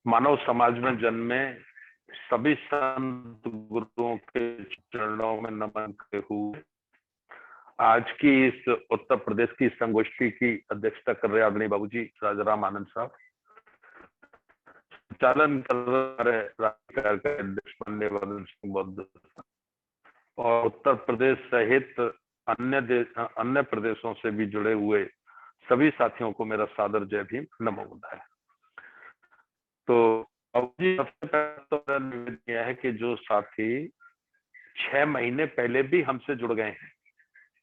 मानव समाज में जन्मे सभी संत गुरुओं के चरणों में नमन करते हुए आज की इस उत्तर प्रदेश की संगोष्ठी की अध्यक्षता कर रहे आदरणीय बाबूजी राजाराम आनंद साहब, संचालन कर रहे राज्य अध्यक्ष वंदन सिंह बौद्ध और उत्तर प्रदेश सहित अन्य प्रदेशों से भी जुड़े हुए सभी साथियों को मेरा सादर जय भीम, नमो बुद्धाय। तो अभी सबसे पहले तो मेरा निवेदन यह है कि जो साथी 6 महीने पहले भी हमसे जुड़ गए हैं,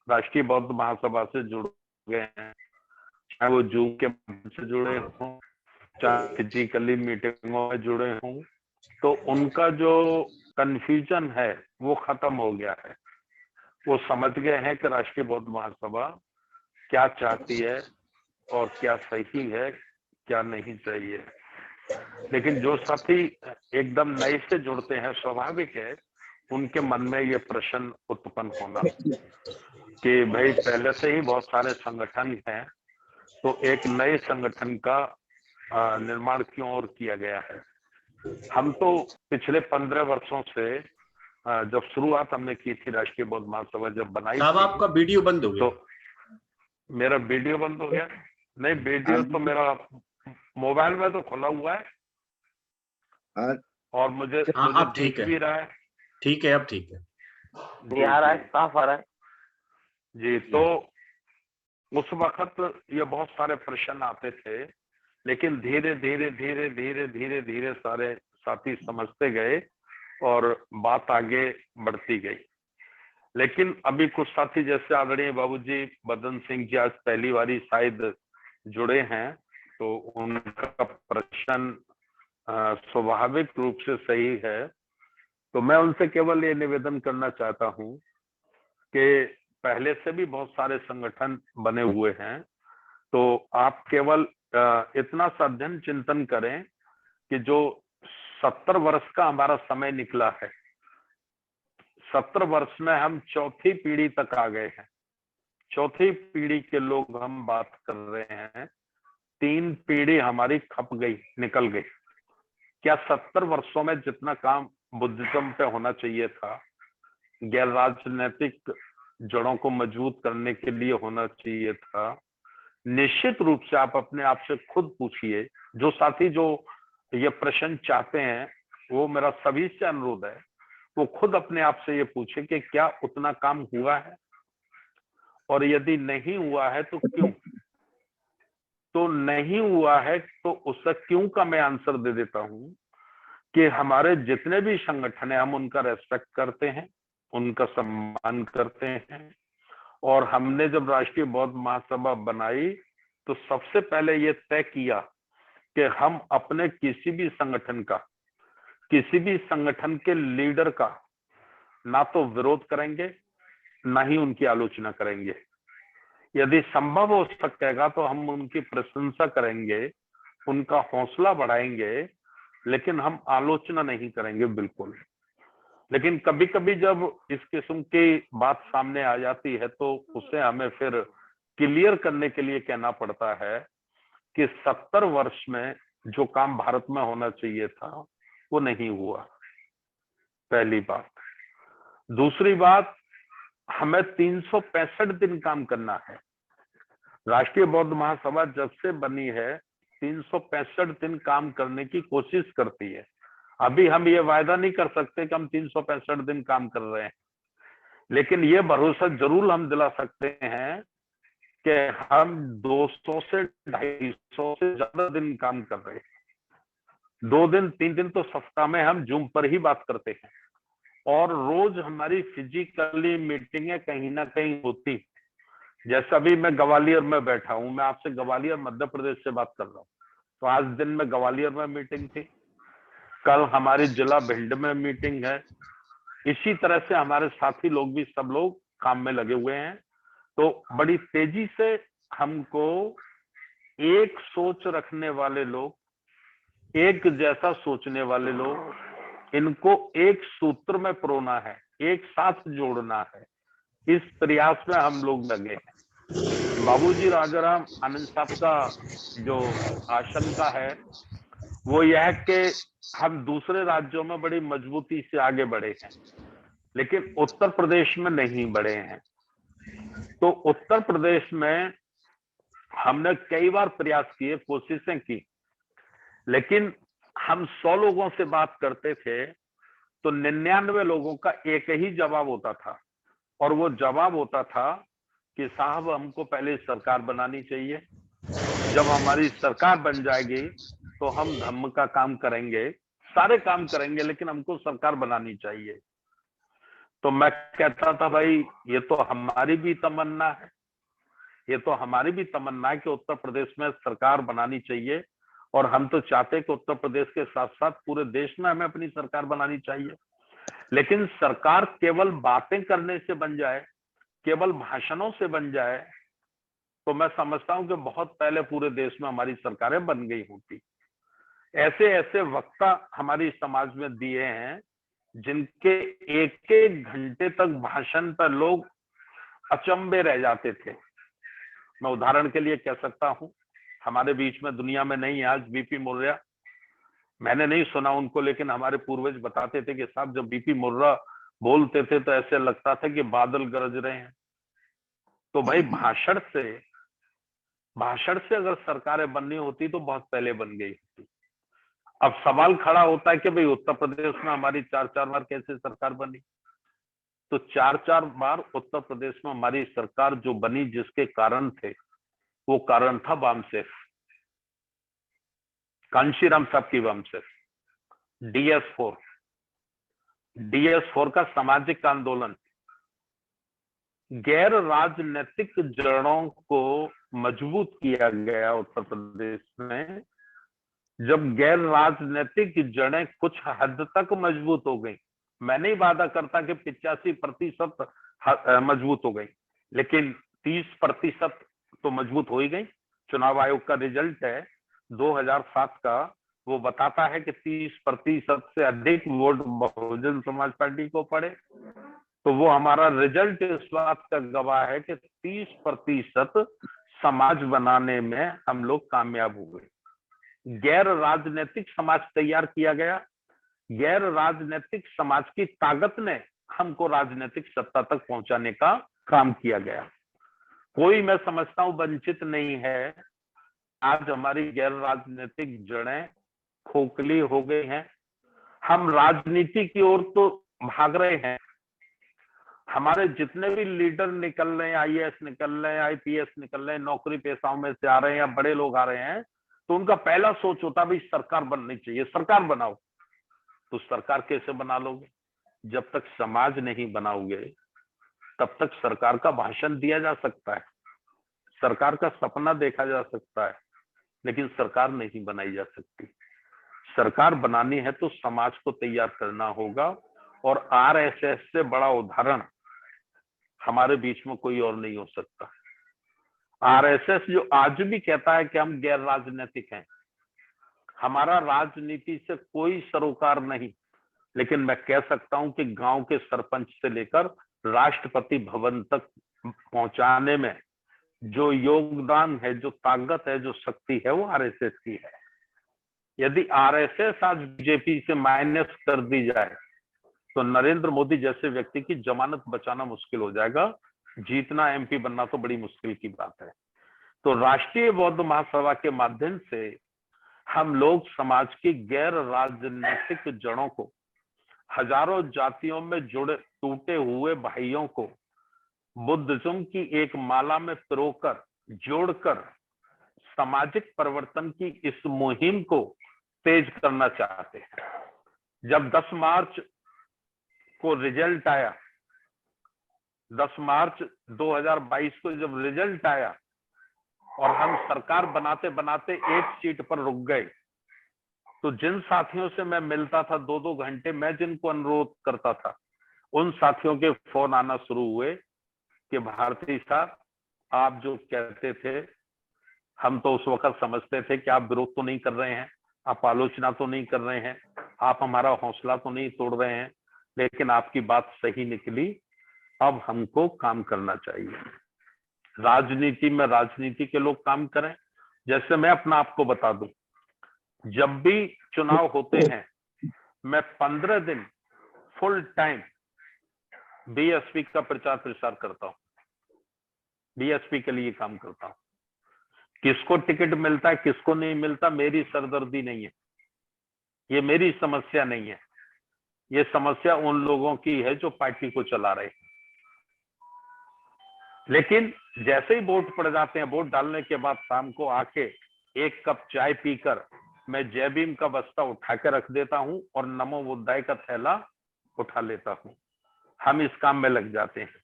राष्ट्रीय बौद्ध महासभा से जुड़ गए हैं, चाहे वो जूम के माध्यम से जुड़े हों, चाहे फिजिकली मीटिंगों में जुड़े हों, तो उनका जो कंफ्यूजन है वो खत्म हो गया है। वो समझ गए हैं कि राष्ट्रीय बौद्ध महासभा क्या चाहती है और क्या सही है, क्या नहीं चाहिए। लेकिन जो साथी एकदम नए से जुड़ते हैं, स्वाभाविक है उनके मन में ये प्रश्न उत्पन्न होना कि भाई पहले से ही बहुत सारे संगठन हैं, तो एक नए संगठन का निर्माण क्यों और किया गया है। हम तो पिछले 15 वर्षों से जब शुरुआत हमने की थी राष्ट्रीय बौद्ध महासभा जब बनाई साहब, आपका वीडियो बंद हो गया। तो मेरा वीडियो बंद हो गया? नहीं, वीडियो तो मेरा मोबाइल में तो खुला हुआ है और मुझे अब दिख भी रहा है। ठीक है, अब ठीक है जी, आ रहा है, साफ आ रहा है जी। तो उस वक्त ये बहुत सारे प्रश्न आते थे, लेकिन धीरे धीरे धीरे धीरे धीरे धीरे सारे साथी समझते गए और बात आगे बढ़ती गई। लेकिन अभी कुछ साथी जैसे आदरणीय बाबूजी बदन सिंह जी आज पहली बारी शायद जुड़े हैं, तो उनका प्रश्न स्वाभाविक रूप से सही है। तो मैं उनसे केवल ये निवेदन करना चाहता हूं कि पहले से भी बहुत सारे संगठन बने हुए हैं, तो आप केवल इतना सा अध्ययन चिंतन करें कि जो 70 वर्ष का हमारा समय निकला है, 70 वर्ष में हम चौथी पीढ़ी तक आ गए हैं। चौथी पीढ़ी के लोग हम बात कर रहे हैं, 3 पीढ़ी हमारी खप गई, निकल गई। क्या 70 वर्षों में जितना काम बुद्धिज्म पे होना चाहिए था, गैर राजनीतिक जड़ों को मजबूत करने के लिए होना चाहिए था? निश्चित रूप से आप अपने आप से खुद पूछिए। जो साथी जो ये प्रश्न चाहते हैं, वो मेरा सभी से अनुरोध है, वो खुद अपने आप से ये पूछे कि क्या उतना काम हुआ है, और यदि नहीं हुआ है तो क्यों। तो नहीं हुआ है तो उसका क्यों का मैं आंसर दे देता हूं कि हमारे जितने भी संगठन है हम उनका रेस्पेक्ट करते हैं, उनका सम्मान करते हैं। और हमने जब राष्ट्रीय बौद्ध महासभा बनाई तो सबसे पहले ये तय किया कि हम अपने किसी भी संगठन का, किसी भी संगठन के लीडर का ना तो विरोध करेंगे, ना ही उनकी आलोचना करेंगे। यदि संभव हो सकेगा तो हम उनकी प्रशंसा करेंगे, उनका हौसला बढ़ाएंगे, लेकिन हम आलोचना नहीं करेंगे बिल्कुल। लेकिन कभी कभी जब इस किस्म की बात सामने आ जाती है तो उसे हमें फिर क्लियर करने के लिए कहना पड़ता है कि 70 वर्ष में जो काम भारत में होना चाहिए था वो नहीं हुआ, पहली बात। दूसरी बात, हमें 365 दिन काम करना है। राष्ट्रीय बौद्ध महासभा जब से बनी है 365 दिन काम करने की कोशिश करती है। अभी हम ये वायदा नहीं कर सकते कि हम 365 दिन काम कर रहे हैं, लेकिन ये भरोसा जरूर हम दिला सकते हैं कि हम 200 से 250 से ज्यादा दिन काम कर रहे हैं। 2 दिन 3 दिन तो सप्ताह में हम जूम पर ही बात करते हैं, और रोज हमारी फिजिकली मीटिंगें कहीं ना कहीं होती। जैसे अभी मैं ग्वालियर में बैठा हूं, मैं आपसे ग्वालियर मध्य प्रदेश से बात कर रहा हूँ, तो आज दिन में ग्वालियर में मीटिंग थी, कल हमारी जिला भिंड में मीटिंग है। इसी तरह से हमारे साथी लोग भी सब लोग काम में लगे हुए हैं। तो बड़ी तेजी से हमको एक सोच रखने वाले लोग, एक जैसा सोचने वाले लोग, इनको एक सूत्र में परोना है, एक साथ जोड़ना है। इस प्रयास में हम लोग लगे हैं। बाबूजी राजाराम आनंद साहब का जो आशंका है वो यह है कि हम दूसरे राज्यों में बड़ी मजबूती से आगे बढ़े हैं, लेकिन उत्तर प्रदेश में नहीं बढ़े हैं। तो उत्तर प्रदेश में हमने कई बार प्रयास किए, कोशिशें की, लेकिन हम 100 लोगों से बात करते थे तो 99 लोगों का एक ही जवाब होता था, और वो जवाब होता था कि साहब हमको पहले सरकार बनानी चाहिए, जब हमारी सरकार बन जाएगी तो हम धम्म का काम करेंगे, सारे काम करेंगे, लेकिन हमको सरकार बनानी चाहिए। तो मैं कहता था भाई ये तो हमारी भी तमन्ना है, ये तो हमारी भी तमन्ना है कि उत्तर प्रदेश में सरकार बनानी चाहिए, और हम तो चाहते हैं कि उत्तर प्रदेश के साथ साथ पूरे देश में हमें अपनी सरकार बनानी चाहिए। लेकिन सरकार केवल बातें करने से बन जाए, केवल भाषणों से बन जाए, तो मैं समझता हूं कि बहुत पहले पूरे देश में हमारी सरकारें बन गई होती। ऐसे ऐसे वक्ता हमारी समाज में दिए हैं जिनके एक एक घंटे तक भाषण पर लोग अचंभे रह जाते थे। मैं उदाहरण के लिए कह सकता हूं, हमारे बीच में दुनिया में नहीं आज बीपी मुर्रा, मैंने नहीं सुना उनको, लेकिन हमारे पूर्वज बताते थे कि साहब जब बीपी मुर्रा बोलते थे तो ऐसे लगता था कि बादल गरज रहे हैं। तो भाई भाषण से अगर सरकारें बननी होती तो बहुत पहले बन गई होती। अब सवाल खड़ा होता है कि भाई उत्तर प्रदेश में हमारी 4-4 बार कैसे सरकार बनी? तो 4-4 बार उत्तर प्रदेश में हमारी सरकार जो बनी, जिसके कारण थे, वो कारण था वामसेफ, कांशीराम साहब की वामसेफ, DS4 का सामाजिक आंदोलन, गैर राजनीतिक जड़ों को मजबूत किया गया उत्तर प्रदेश में। जब गैर राजनीतिक जड़ें कुछ हद तक मजबूत हो गई, मैं नहीं वादा करता कि 85% मजबूत हो गई, लेकिन 30% तो मजबूत हो ही गई। चुनाव आयोग का रिजल्ट है 2007 का, वो बताता है कि 30% से अधिक वोट बहुजन समाज पार्टी को पड़े। तो वो हमारा रिजल्ट इस बात का गवाह है कि 30% समाज बनाने में हम लोग कामयाब हुए। गैर राजनीतिक समाज तैयार किया गया, गैर राजनीतिक समाज की ताकत ने हमको राजनीतिक सत्ता तक पहुंचाने का काम किया गया। कोई, मैं समझता हूं, वंचित नहीं है। आज हमारी गैर राजनीतिक जड़ें खोखली हो गई हैं, हम राजनीति की ओर तो भाग रहे हैं। हमारे जितने भी लीडर निकल रहे हैं, IAS निकल रहे हैं, IPS निकल रहे हैं, नौकरी पेशाओं में से आ रहे हैं या बड़े लोग आ रहे हैं, तो उनका पहला सोच होता है भाई सरकार बननी चाहिए, सरकार बनाओ। तो सरकार कैसे बना लोगे? जब तक समाज नहीं बनाओगे तब तक सरकार का भाषण दिया जा सकता है, सरकार का सपना देखा जा सकता है, लेकिन सरकार नहीं बनाई जा सकती। सरकार बनानी है तो समाज को तैयार करना होगा, और RSS से बड़ा उदाहरण हमारे बीच में कोई और नहीं हो सकता। RSS जो आज भी कहता है कि हम गैर राजनीतिक हैं, हमारा राजनीति से कोई सरोकार नहीं, लेकिन मैं कह सकता हूं कि गांव के सरपंच से लेकर राष्ट्रपति भवन तक पहुंचाने में जो योगदान है, जो ताकत है, जो शक्ति है, वो RSS की है। यदि RSS आज बीजेपी से माइनस कर दी जाए तो नरेंद्र मोदी जैसे व्यक्ति की जमानत बचाना मुश्किल हो जाएगा, जीतना MP बनना तो बड़ी मुश्किल की बात है। तो राष्ट्रीय बौद्ध महासभा के माध्यम से हम लोग समाज की गैर राजनीतिक जड़ों को, हजारों जातियों में जुड़े टूटे हुए भाइयों को बुद्धिज्म की एक माला में पिरोकर, जोड़कर सामाजिक परिवर्तन की इस मुहिम को तेज करना चाहते हैं। जब 10 मार्च को रिजल्ट आया, 10 मार्च 2022 को जब रिजल्ट आया और हम सरकार बनाते बनाते एक सीट पर रुक गए, तो जिन साथियों से मैं मिलता था 2-2 घंटे, मैं जिनको अनुरोध करता था, उन साथियों के फोन आना शुरू हुए कि भारती साहब आप जो कहते थे, हम तो उस वक्त समझते थे कि आप विरोध तो नहीं कर रहे हैं, आप आलोचना तो नहीं कर रहे हैं, आप हमारा हौसला तो नहीं तोड़ रहे हैं, लेकिन आपकी बात सही निकली, अब हमको काम करना चाहिए। राजनीति में राजनीति के लोग काम करें। जैसे मैं अपना आपको बता दूं, जब भी चुनाव होते हैं मैं 15 दिन फुल टाइम बीएसपी का प्रचार प्रसार करता हूं, बीएसपी के लिए काम करता हूं। किसको टिकट मिलता है किसको नहीं मिलता मेरी सरदर्दी नहीं है, ये मेरी समस्या नहीं है, ये समस्या उन लोगों की है जो पार्टी को चला रहे। लेकिन जैसे ही वोट पड़ जाते हैं, वोट डालने के बाद शाम को आके एक कप चाय पीकर मैं जय भीम का बस्ता उठा के रख देता हूं और नमो बुद्धाय का थैला उठा लेता हूं। हम इस काम में लग जाते हैं।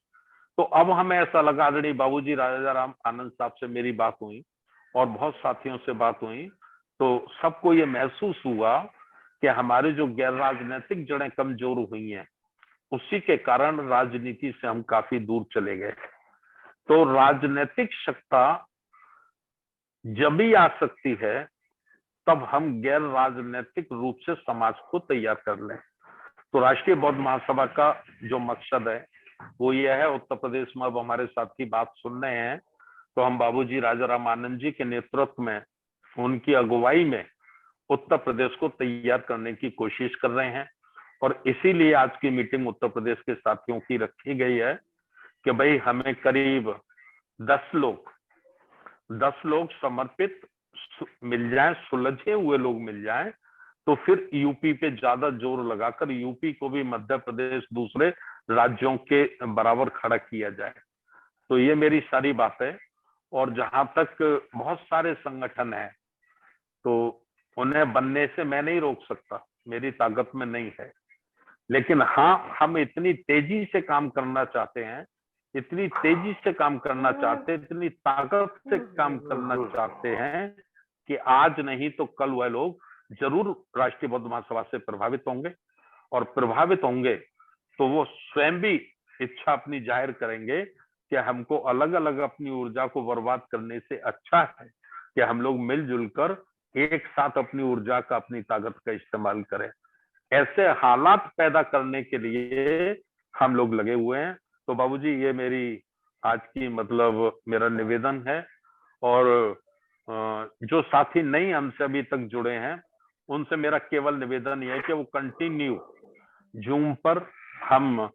तो अब हमें ऐसा लगा, आदरणीय बाबूजी राजा राम आनंद साहब से मेरी बात हुई और बहुत साथियों से बात हुई, तो सबको ये महसूस हुआ कि हमारी जो गैर राजनीतिक जड़ें कमजोर हुई हैं, उसी के कारण राजनीति से हम काफी दूर चले गए। तो राजनीतिक सत्ता जब भी आ सकती है तब हम गैर राजनीतिक रूप से समाज को तैयार कर लें। तो राष्ट्रीय बौद्ध महासभा का जो मकसद है वो ये है, उत्तर प्रदेश में अब हमारे साथी बात सुन रहे हैं, तो हम बाबूजी राजा राम आनंद जी के नेतृत्व में, उनकी अगुवाई में उत्तर प्रदेश को तैयार करने की कोशिश कर रहे हैं। और इसीलिए आज की मीटिंग उत्तर प्रदेश के साथियों की रखी गई है कि भाई हमें करीब 10 लोग समर्पित मिल जाएं, सुलझे हुए लोग मिल जाएं, तो फिर यूपी पे ज्यादा जोर लगाकर यूपी को भी मध्य प्रदेश दूसरे राज्यों के बराबर खड़ा किया जाए। तो ये मेरी सारी बात है। और जहां तक बहुत सारे संगठन हैं तो उन्हें बनने से मैं नहीं रोक सकता, मेरी ताकत में नहीं है। लेकिन हाँ, हम इतनी तेजी से काम करना चाहते हैं, इतनी तेजी से काम करना चाहते हैं, इतनी ताकत से काम करना चाहते हैं कि आज नहीं तो कल वह लोग जरूर राष्ट्रीय बौद्ध महासभा से प्रभावित होंगे। और प्रभावित होंगे तो वो स्वयं भी इच्छा अपनी जाहिर करेंगे कि हमको अलग अलग अपनी ऊर्जा को बर्बाद करने से अच्छा है कि हम लोग मिलजुल कर एक साथ अपनी ऊर्जा का, अपनी ताकत का इस्तेमाल करें। ऐसे हालात पैदा करने के लिए हम लोग लगे हुए हैं। तो बाबूजी, ये मेरी आज की मतलब मेरा निवेदन है। और जो साथी नहीं हमसे अभी तक जुड़े हैं उनसे मेरा केवल निवेदन यह है कि वो कंटिन्यू जूम पर हम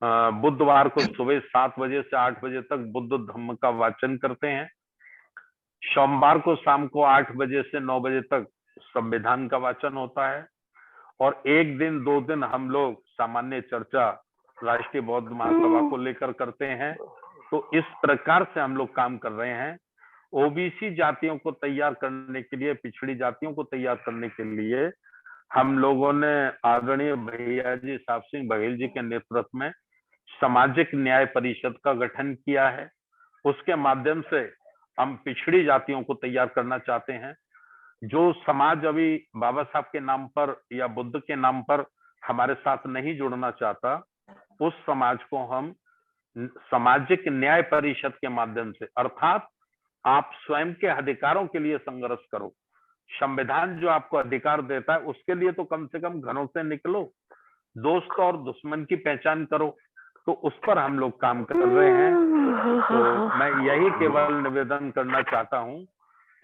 बुधवार को सुबह 7 बजे से 8 बजे तक बुद्ध धम्म का वाचन करते हैं। सोमवार को शाम को 8 बजे से 9 बजे तक संविधान का वाचन होता है। और एक दिन 2 दिन हम लोग सामान्य चर्चा राष्ट्रीय बौद्ध महासभा को लेकर करते हैं। तो इस प्रकार से हम लोग काम कर रहे हैं। ओबीसी जातियों को तैयार करने के लिए, पिछड़ी जातियों को तैयार करने के लिए हम लोगों ने आदरणीय भैया जी साहब सिंह बघेल जी के नेतृत्व में सामाजिक न्याय परिषद का गठन किया है। उसके माध्यम से हम पिछड़ी जातियों को तैयार करना चाहते हैं। जो समाज अभी बाबा साहब के नाम पर या बुद्ध के नाम पर हमारे साथ नहीं जुड़ना चाहता, उस समाज को हम सामाजिक न्याय परिषद के माध्यम से, अर्थात आप स्वयं के अधिकारों के लिए संघर्ष करो। संविधान जो आपको अधिकार देता है उसके लिए तो कम से कम घरों से निकलो, दोस्त और दुश्मन की पहचान करो। तो उस पर हम लोग काम कर रहे हैं। तो मैं यही केवल निवेदन करना चाहता हूं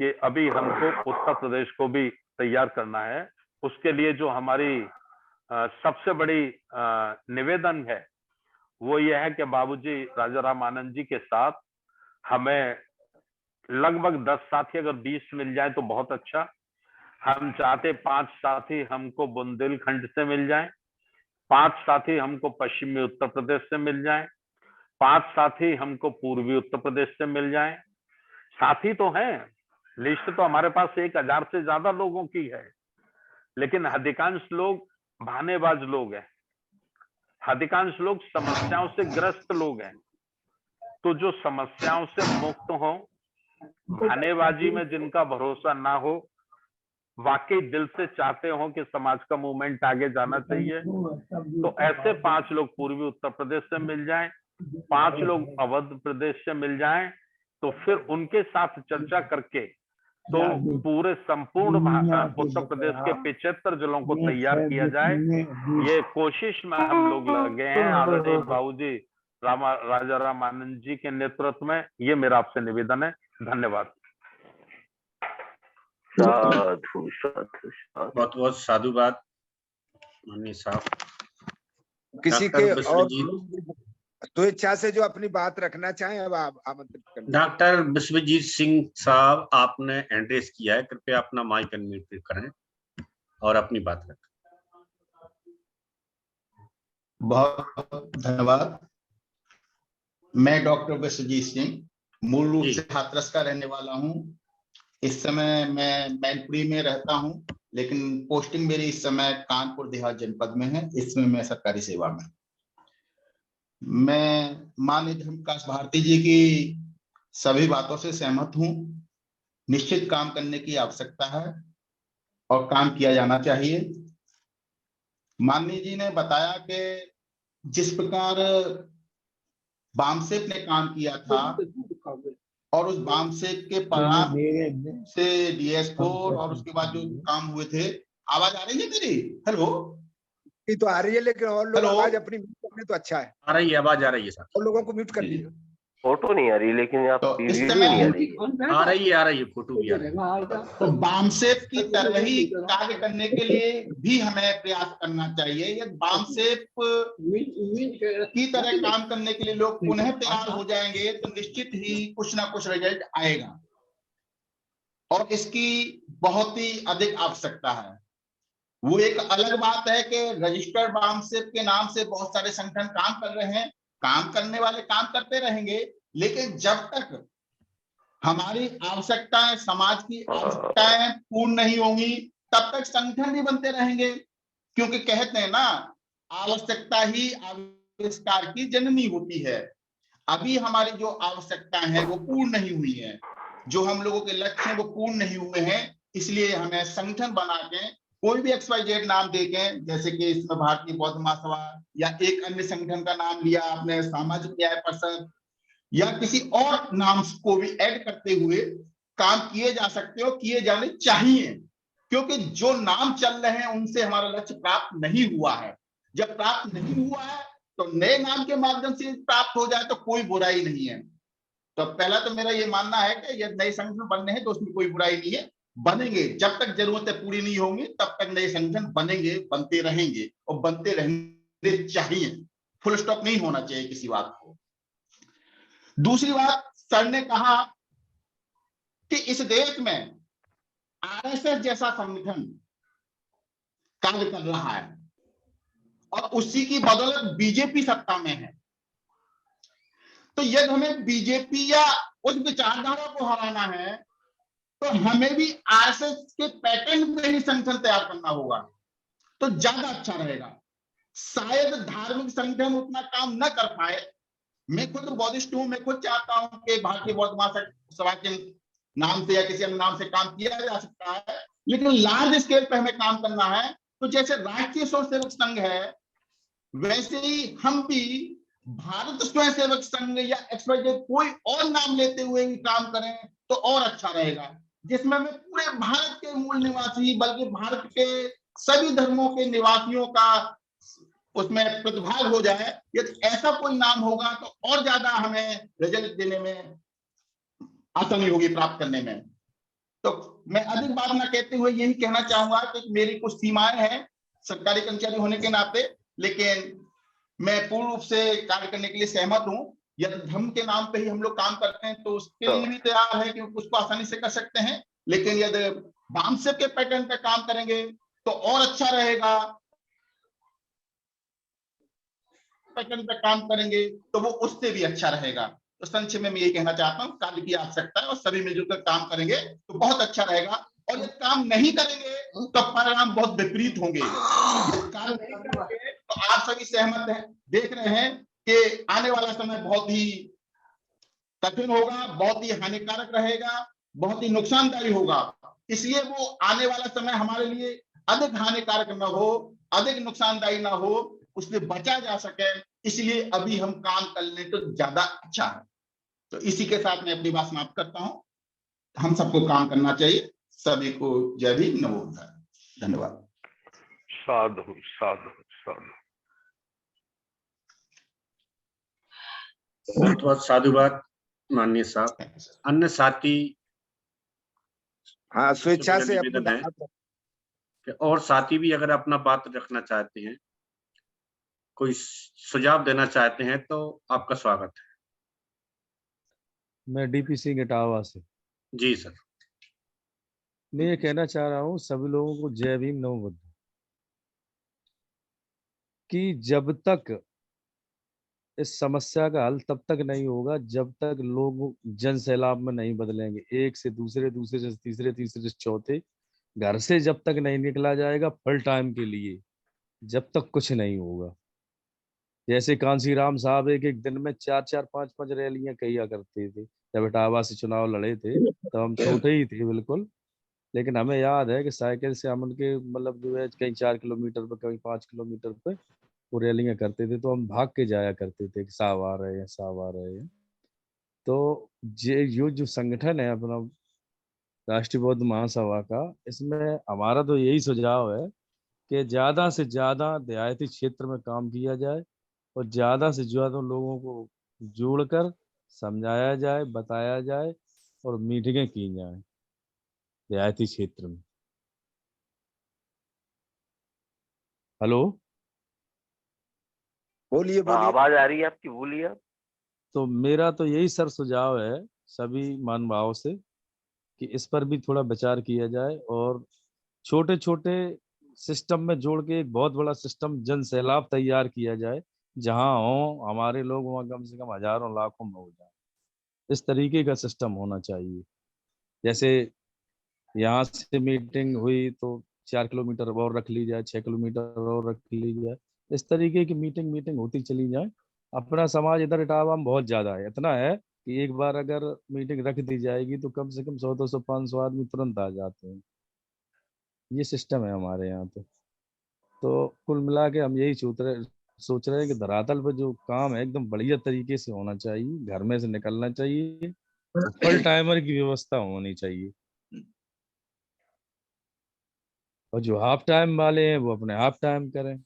कि अभी हमको उत्तर प्रदेश को भी तैयार करना है। उसके लिए जो हमारी सबसे बड़ी निवेदन है वो ये है कि बाबूजी राजा राम आनंद जी के साथ हमें लगभग 10 साथी, अगर 20 मिल जाए तो बहुत अच्छा। हम चाहते 5 साथी हमको बुंदेलखंड से मिल जाएं, 5 साथी हमको पश्चिमी उत्तर प्रदेश से मिल जाएं, 5 साथी हमको पूर्वी उत्तर प्रदेश से मिल जाएं। साथी तो हैं, लिस्ट तो हमारे पास 1000 से ज्यादा लोगों की है, लेकिन अधिकांश लोग बहानेबाज लोग हैं, अधिकांश लोग समस्याओं से ग्रस्त लोग हैं। तो जो समस्याओं से मुक्त हो, बहानेबाजी में जिनका भरोसा ना हो, वाकई दिल से चाहते हो कि समाज का मूवमेंट आगे जाना चाहिए, तो ऐसे 5 लोग पूर्वी उत्तर प्रदेश से मिल जाएं, 5 लोग अवध प्रदेश से मिल जाएं, तो फिर उनके साथ चर्चा करके तो पूरे संपूर्ण उत्तर प्रदेश के 75 जिलों को तैयार किया जाए। ये कोशिश में हम लोग लगे हैं आदरणीय बाबूजी राजा राम आनंद जी के नेतृत्व में। ये मेरा आपसे निवेदन है। धन्यवाद। साधु साधु साधु। बहुत बहुत साधुवाद माननीय साहब। किसी डॉक्टर के और विश्वजीत, स्वेच्छा से जो अपनी बात रखना चाहें अब आप आमंत्रित करें। डॉक्टर विश्वजीत सिंह साहब, आपने एड्रेस किया है, कृपया अपना माइक अनम्यूट करें और अपनी बात रखें। बहुत धन्यवाद। मैं डॉक्टर विश्वजीत सिंह मूल रूप से हाथरस का रहने वाला हूं। इस समय मैं मैनपुरी में रहता हूं, लेकिन पोस्टिंग मेरी इस समय कानपुर देहात जनपद में है। इसमें मैं सरकारी सेवा में। मैं माननीय धर्मप्रकाश भारती जी की सभी बातों से सहमत हूं। निश्चित काम करने की आवश्यकता है और काम किया जाना चाहिए। माननीय जी ने बताया कि जिस प्रकार बामसेप ने काम किया था और उस बामसेप के परिणाम से DS4 और उसके बाद जो काम हुए थे। आवाज आ रही है मेरी? हेलो, ये तो आ रही है, लेकिन और लोग हेलो? आवाज अपनी म्यूट कर लें तो अच्छा है। आ रही है, आवाज आ रही है सर। और लोगों को म्यूट कर लीजिए। फोटो नहीं आ रही, लेकिन आप तो इस वीडियो समय नहीं आ रही है। आ रही है, फोटो भी आ रही है। तो बामसेप की तरह ही कार्य करने के लिए भी हमें प्रयास करना चाहिए। यदि बामसेप की तरह काम करने के लिए लोग पुनः तैयार हो जाएंगे तो निश्चित ही कुछ ना कुछ रिजल्ट आएगा और इसकी बहुत ही अधिक आवश्यकता है। वो एक अलग बात है कि रजिस्टर्ड बामसेप के नाम से बहुत सारे संगठन काम कर रहे हैं। काम करने वाले काम करते रहेंगे, लेकिन जब तक हमारी आवश्यकताएं, समाज की आवश्यकताएं पूर्ण नहीं होंगी, तब तक संगठन भी बनते रहेंगे। क्योंकि कहते हैं ना, आवश्यकता ही आविष्कार की जननी होती है। अभी हमारी जो आवश्यकताएं हैं वो पूर्ण नहीं हुई है, जो हम लोगों के लक्ष्य हैं वो पूर्ण नहीं हुए हैं। इसलिए हमें संगठन बना के कोई भी XYZ नाम देके, जैसे कि इसमें भारतीय बौद्ध महासभा या एक अन्य संगठन का नाम लिया आपने, सामाजिक न्याय परिषद, या किसी और नाम को भी ऐड करते हुए काम किए जा सकते हो, किए जाने चाहिए। क्योंकि जो नाम चल रहे हैं उनसे हमारा लक्ष्य प्राप्त नहीं हुआ है। जब प्राप्त नहीं हुआ है तो नए नाम के माध्यम से प्राप्त हो जाए तो कोई बुराई नहीं है। तो पहला तो मेरा ये मानना है कि यदि नए संगठन बनने हैं तो उसमें कोई बुराई नहीं है, बनेंगे। जब तक जरूरतें पूरी नहीं होंगी तब तक नए संगठन बनेंगे, बनते रहेंगे और बनते रहने चाहिए। फुल स्टॉप नहीं होना चाहिए किसी बात को। दूसरी बात, सर ने कहा कि इस देश में RSS जैसा संगठन कार्य कर रहा है और उसी की बदौलत बीजेपी सत्ता में है। तो यदि हमें बीजेपी या उस विचारधारा को हराना है तो हमें भी RSS के पैटर्न पे ही संगठन तैयार करना होगा, तो ज्यादा अच्छा रहेगा। शायद धार्मिक संगठन उतना काम न कर पाए। मैं खुद बौद्धिस्ट हूं, मैं खुद चाहता हूं कि भारतीय बौद्ध महासभा के नाम से या किसी अन्य नाम से काम किया जा सकता है, लेकिन लार्ज स्केल पे हमें काम करना है। तो जैसे राष्ट्रीय स्वयंसेवक संघ है, वैसे ही हम भी भारत स्वयंसेवक संघ या XYZ कोई और नाम लेते हुए भी काम करें तो और अच्छा रहेगा, जिसमें हमें पूरे भारत के मूल निवासी, बल्कि भारत के सभी धर्मों के निवासियों का उसमें प्रतिभाग हो जाए। यदि ऐसा कोई नाम होगा तो और ज्यादा हमें रिजल्ट देने में आसानी होगी, प्राप्त करने में। तो मैं अधिक बात ना कहते हुए यही कहना चाहूंगा कि मेरी कुछ सीमाएं हैं सरकारी कर्मचारी होने के नाते, लेकिन मैं पूर्ण रूप से कार्य करने के लिए सहमत हूं। यदि धर्म के नाम पे ही हम लोग काम करते हैं तो उसके लिए भी तैयार है कि उसको आसानी से कर सकते हैं। लेकिन यदि बामसेप के पैटर्न पे काम करेंगे तो और अच्छा रहेगा। पैटर्न पे काम करेंगे तो वो उससे भी अच्छा रहेगा। तो संक्षेप में मैं यही कहना चाहता हूँ, कार्य की आवश्यकता है और सभी मिलजुल कर काम करेंगे तो बहुत अच्छा रहेगा। और यदि काम नहीं करेंगे तो परिणाम बहुत विपरीत होंगे। काम नहीं करेंगे तो आप सभी सहमत हैं, देख रहे हैं कि आने वाला समय बहुत ही कठिन होगा, बहुत ही हानिकारक रहेगा, बहुत ही नुकसानदायी होगा। इसलिए वो आने वाला समय हमारे लिए अधिक हानिकारक न हो, अधिक नुकसानदायी ना हो, उससे बचा जा सके, इसलिए अभी हम काम कर लें तो ज्यादा अच्छा है। तो इसी के साथ मैं अपनी बात समाप्त करता हूं। हम सबको काम करना चाहिए। सभी को जय भीम, नमो बुद्धाय। धन्यवाद। साधु साधु साधु। बहुत बहुत साधुवाद माननीय साहब। अन्य साथी हाँ, स्वेच्छा मेरा से अपनी निवेदन है बात। कि और साथी भी अगर अपना बात रखना चाहते हैं, कोई सुझाव देना चाहते हैं, तो आपका स्वागत है। मैं डीपी सिंह इटावा से। जी सर। मैं ये कहना चाह रहा हूँ सभी लोगों को जय भीम नमो बुद्ध, कि जब तक इस समस्या का हल तब तक नहीं होगा जब तक लोग जन सैलाब में नहीं बदलेंगे। एक से दूसरे, दूसरे से तीसरे, तीसरे से चौथे, घर से जब तक नहीं निकला जाएगा फुल टाइम के लिए, जब तक कुछ नहीं होगा। जैसे कांसी राम साहब एक एक दिन में 4-4, 5-5 रैलियां किया करते थे जब इटावा से चुनाव लड़े थे, तो हम छोटे ही थे बिल्कुल, लेकिन हमें याद है कि साइकिल से हम उनके मतलब जो है कहीं 4 किलोमीटर पे, कहीं 5 किलोमीटर पे वो रैलियां करते थे, तो हम भाग के जाया करते थे कि साहब आ रहे हैं, साहब आ रहे हैं। तो ये जो संगठन है अपना राष्ट्रीय बौद्ध महासभा का, इसमें हमारा तो यही सुझाव है कि ज्यादा से ज्यादा देहाती क्षेत्र में काम किया जाए और ज्यादा से ज्यादा लोगों को जोड़कर समझाया जाए, बताया जाए और मीटिंगें की जाए देहाती क्षेत्र में। हेलो। बोलिए हाँ, बोलिए। आवाज आ रही है आपकी, बोलिए आप। तो मेरा तो यही सर सुझाव है सभी महानुभावों से कि इस पर भी थोड़ा विचार किया जाए और छोटे छोटे सिस्टम में जोड़ के एक बहुत बड़ा सिस्टम जन सैलाब तैयार किया जाए, जहां हो हमारे लोग वहाँ कम से कम हजारों लाखों में हो जाए। इस तरीके का सिस्टम होना चाहिए। जैसे यहाँ से मीटिंग हुई तो 4 किलोमीटर और रख ली जाए, 6 किलोमीटर और रख ली जाए। इस तरीके की मीटिंग मीटिंग होती चली जाए। अपना समाज इधर इटावा में बहुत ज्यादा है, इतना है कि एक बार अगर मीटिंग रख दी जाएगी तो कम से कम 100, 200, 500 आदमी तुरंत आ जाते हैं। ये सिस्टम है हमारे यहाँ पे। तो कुल मिला के हम यही सोच रहे हैं कि धरातल पर जो काम है एकदम बढ़िया तरीके से होना चाहिए, घर में से निकलना चाहिए, फुल टाइमर की व्यवस्था होनी चाहिए। और जो हाफ टाइम वाले हैं वो अपने हाफ टाइम करें,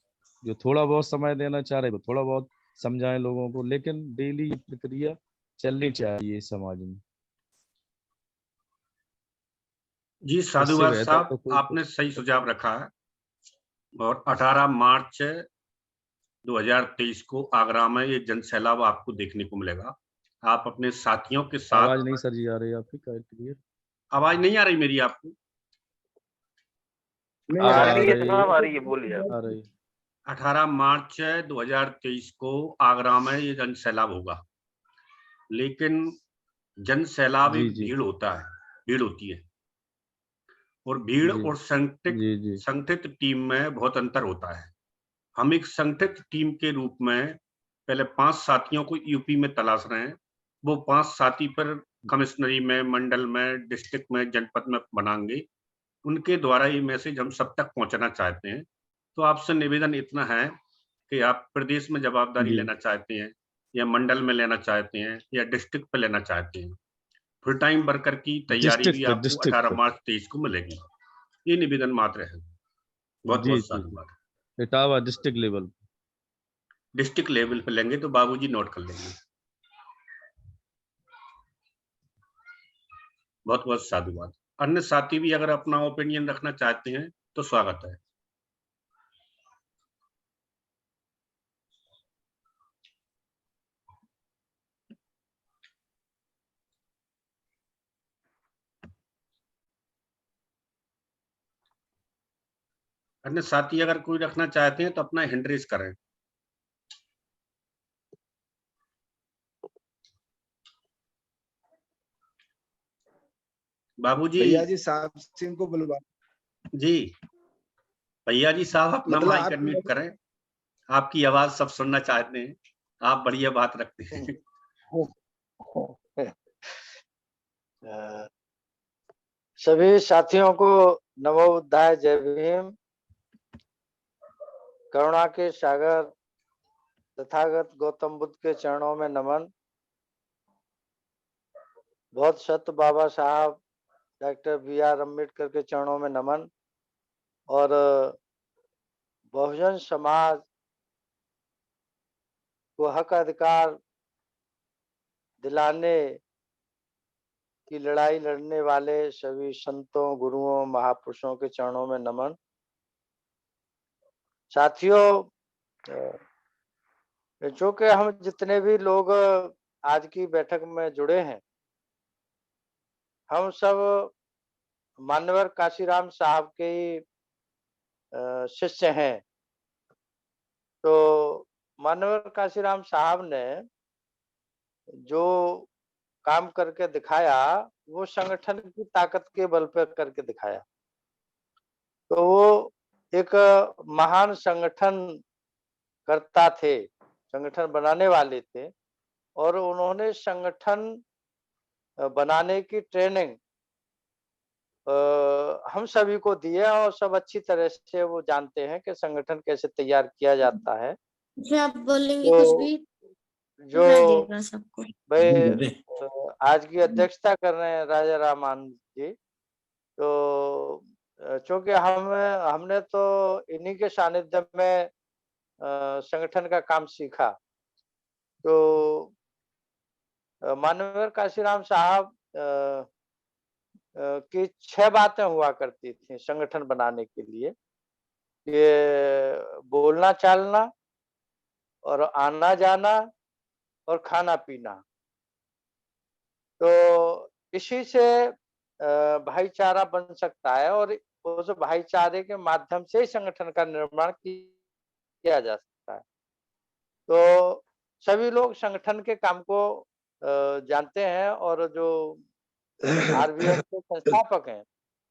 जो थोड़ा बहुत समय देना चाह रहे हैं वो थोड़ा बहुत समझाएं लोगों को, लेकिन डेली प्रक्रिया चलनी चाहिए समाज में। जी इससे साधुवाद बेहतर साहब, तो कोई आपने सही सुझाव रखा है। और 18 मार्च 2023 को आगरा में ये जन सैलाब आपको देखने को मिलेगा। आप अपने साथियों के आवाज साथ। नहीं सर जी आ रही आपकी क्लियर। आवाज नहीं आ रही मेरी आपको? नहीं अब आ आ आ रही रही है रही साहब, है, आ रही है, बोलिए आप। आ रही। 18 मार्च 2023 को आगरा में ये जन सैलाब होगा। लेकिन जन सैलाब जी एक जी भीड़ होता है, भीड़ होती है। और भीड़ जी और संगठित जी जी संगठित टीम में बहुत अंतर होता है। हम एक संगठित टीम के रूप में पहले 5 साथियों को यूपी में तलाश रहे हैं। वो 5 साथी पर कमिश्नरी में, मंडल में, डिस्ट्रिक्ट में, जनपद में बनाएंगे। उनके द्वारा ये मैसेज हम सब तक पहुंचाना चाहते हैं। तो आपसे निवेदन इतना है कि आप प्रदेश में जवाबदारी जी लेना चाहते हैं या मंडल में लेना चाहते हैं या डिस्ट्रिक्ट पे लेना चाहते हैं, फुल टाइम वर्कर की तैयारी भी आपको डिस्ट्रिक्ट 18 पे। मार्च 23 को मिलेगी। ये निवेदन मात्र है। बहुत जी बहुत जी जी, साधुवाद। Etawah district level. District level पे लेंगे तो बाबूजी नोट कर लेंगे। बहुत बहुत साधुवाद। अन्य साथी भी अगर अपना ओपिनियन रखना चाहते हैं तो स्वागत है। अन्य साथी अगर कोई रखना चाहते हैं तो अपना हैंड रेज करें। बाबूजी। भैया जी साहब सिंह को बुलवा। जी भैया जी साहब, अपना मतलब माइक आप अनम्यूट करें। आपकी आवाज सब सुनना चाहते हैं। आप बढ़िया बात रखते हैं। सभी साथियों को नमो बुद्धाय, जय भीम। करुणा के सागर तथागत गौतम बुद्ध के चरणों में नमन। बहुत सत्य बाबा साहब डॉक्टर BR अम्बेडकर के चरणों में नमन। और बहुजन समाज को हक अधिकार दिलाने की लड़ाई लड़ने वाले सभी संतों, गुरुओं, महापुरुषों के चरणों में नमन। साथियों, जो कि हम जितने भी लोग आज की बैठक में जुड़े हैं, हम सब मान्यवर काशीराम साहब के ही शिष्य हैं। तो मान्यवर काशीराम साहब ने जो काम करके दिखाया, वो संगठन की ताकत के बल पर करके दिखाया। तो वो एक महान संगठन करता थे, संगठन बनाने वाले थे, और उन्होंने संगठन बनाने की ट्रेनिंग हम सभी को दी है, और सब अच्छी तरह से वो जानते हैं कि संगठन कैसे तैयार किया जाता है। फिर आप बोलेंगे तो कुछ भी जो सुनाई देगा सबको। भाई आज की अध्यक्षता कर रहे हैं राजा राम आनंद जी, तो चूंकि हमने तो इन्हीं के सानिध्य में संगठन का काम सीखा। तो माननीय काशीराम साहब की 6 बातें हुआ करती थी संगठन बनाने के लिए। ये बोलना चालना और आना जाना और खाना पीना। तो इसी से भाईचारा बन सकता है, और उस भाईचारे के माध्यम से ही संगठन का निर्माण किया जा सकता है। तो सभी लोग संगठन के काम को जानते हैं, और जो आरबीएम के संस्थापक हैं,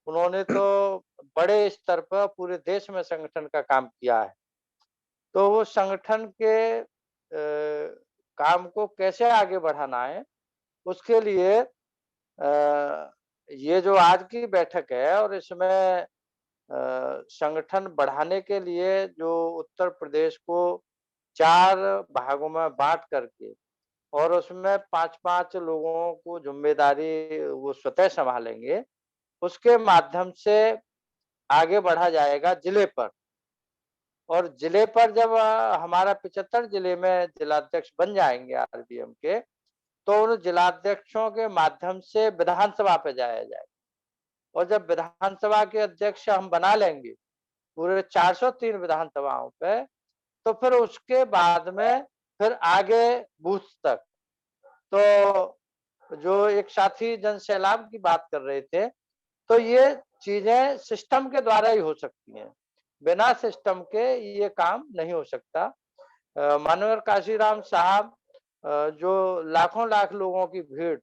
उन्होंने तो बड़े स्तर पर पूरे देश में संगठन का काम किया है। तो वो संगठन के काम को कैसे आगे बढ़ाना है, उसके लिए ये जो आज की बैठक है, और इसमें संगठन बढ़ाने के लिए जो उत्तर प्रदेश को 4 भागों में बांट करके, और उसमें 5-5 लोगों को जिम्मेदारी वो स्वतः संभालेंगे, उसके माध्यम से आगे बढ़ा जाएगा जिले पर। और जिले पर जब हमारा 75 जिले में जिलाध्यक्ष बन जाएंगे आरबीएम के, तो उन जिलाध्यक्षों के माध्यम से विधानसभा पे जाया जाएगा। और जब विधानसभा के अध्यक्ष हम बना लेंगे पूरे 403 विधानसभाओं पे, तो फिर उसके बाद में फिर आगे बूथ तक। तो जो एक साथी जन सैलाब की बात कर रहे थे, तो ये चीजें सिस्टम के द्वारा ही हो सकती हैं, बिना सिस्टम के ये काम नहीं हो सकता। माननीय काशीराम साहब जो लाखों लाख लोगों की भीड़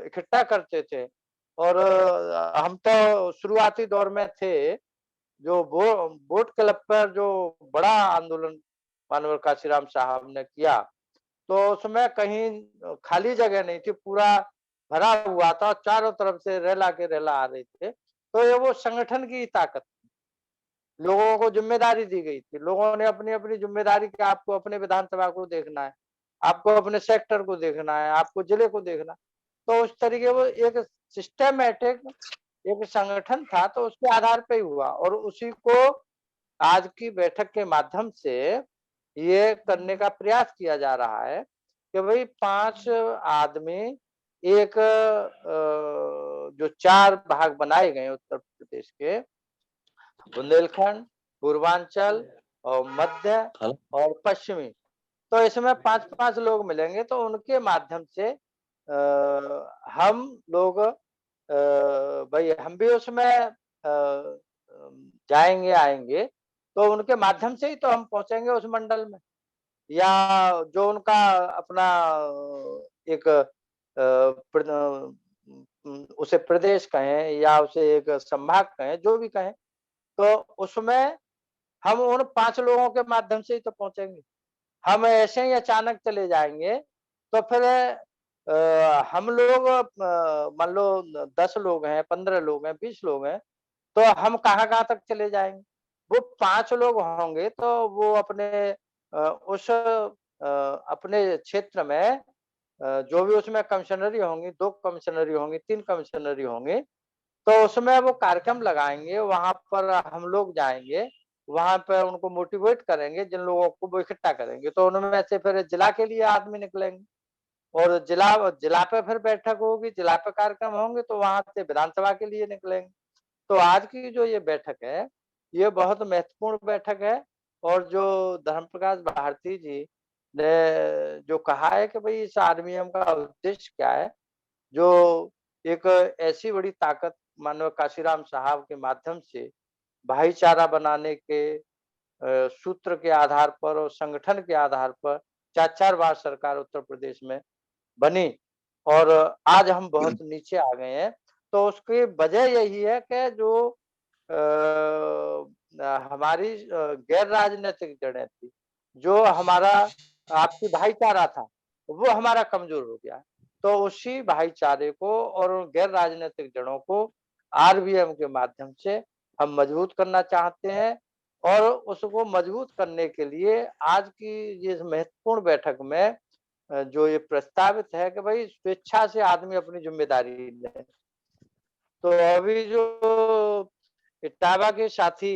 इकट्ठा करते थे, और हम तो शुरुआती दौर में थे, जो बोट क्लब पर जो बड़ा आंदोलन माननीय काशीराम साहब ने किया, तो उसमें कहीं खाली जगह नहीं थी, पूरा भरा हुआ था, चारों तरफ से रेला के रेला आ रहे थे। तो ये वो संगठन की ताकत, लोगों को जिम्मेदारी दी गई थी, लोगों ने अपनी अपनी जिम्मेदारी कि आपको अपने विधानसभा को देखना है, आपको अपने सेक्टर को देखना है, आपको जिले को देखना। तो उस तरीके वो एक सिस्टमैटिक एक संगठन था, तो उसके आधार पे ही हुआ, और उसी को आज की बैठक के माध्यम से ये करने का प्रयास किया जा रहा है कि भाई 5 आदमी एक जो 4 भाग बनाए गए उत्तर प्रदेश के, बुंदेलखंड, पूर्वांचल और मध्य और पश्चिमी, तो इसमें 5-5 लोग मिलेंगे। तो उनके माध्यम से हम लोग भाई हम भी उसमें जाएंगे आएंगे, तो उनके माध्यम से ही तो हम पहुंचेंगे उस मंडल में, या जो उनका अपना एक उसे प्रदेश कहें या उसे एक संभाग कहें, जो भी कहें, तो उसमें हम उन 5 लोगों के माध्यम से ही तो पहुंचेंगे। हम ऐसे ही अचानक चले जाएंगे, तो फिर हम लोग मान लो 10 लोग हैं, 15 लोग हैं, 20 लोग हैं, तो हम कहाँ-कहाँ तक चले जाएंगे। वो 5 लोग होंगे, तो वो अपने उस अपने क्षेत्र में जो भी उसमें कमिश्नरी होंगी, 2 कमिश्नरी होंगी, 3 कमिश्नरी होंगी, तो उसमें वो कार्यक्रम लगाएंगे, वहां पर हम लोग जाएंगे, वहां पर उनको मोटिवेट करेंगे, जिन लोगों को वो इकट्ठा करेंगे, तो उनमें से फिर जिला के लिए आदमी निकलेंगे, और जिला पे फिर बैठक होगी, जिला पे कार्यक्रम होंगे, तो वहां से विधानसभा के लिए निकलेंगे। तो आज की जो ये बैठक है, ये बहुत महत्वपूर्ण बैठक है। और जो धर्म प्रकाश भारती जी ने जो कहा है कि भाई इस अधिनियम का उद्देश्य क्या है, जो एक ऐसी बड़ी ताकत मानव काशीराम साहब के माध्यम से भाईचारा बनाने के सूत्र के आधार पर और संगठन के आधार पर 4-4 बार सरकार उत्तर प्रदेश में बनी और आज हम बहुत नीचे आ गए हैं। तो उसकी वजह यही है कि जो हमारी गैर राजनीतिक जड़ें थी, जो हमारा आपसी भाईचारा था, वो हमारा कमजोर हो गया। तो उसी भाईचारे को और गैर राजनीतिक जड़ों को आरबीएम के माध्यम से हम मजबूत करना चाहते हैं। और उसको मजबूत करने के लिए आज की ये महत्वपूर्ण बैठक में जो ये प्रस्तावित है कि भाई स्वेच्छा से आदमी अपनी जिम्मेदारी ले। तो अभी जो इटावा के साथी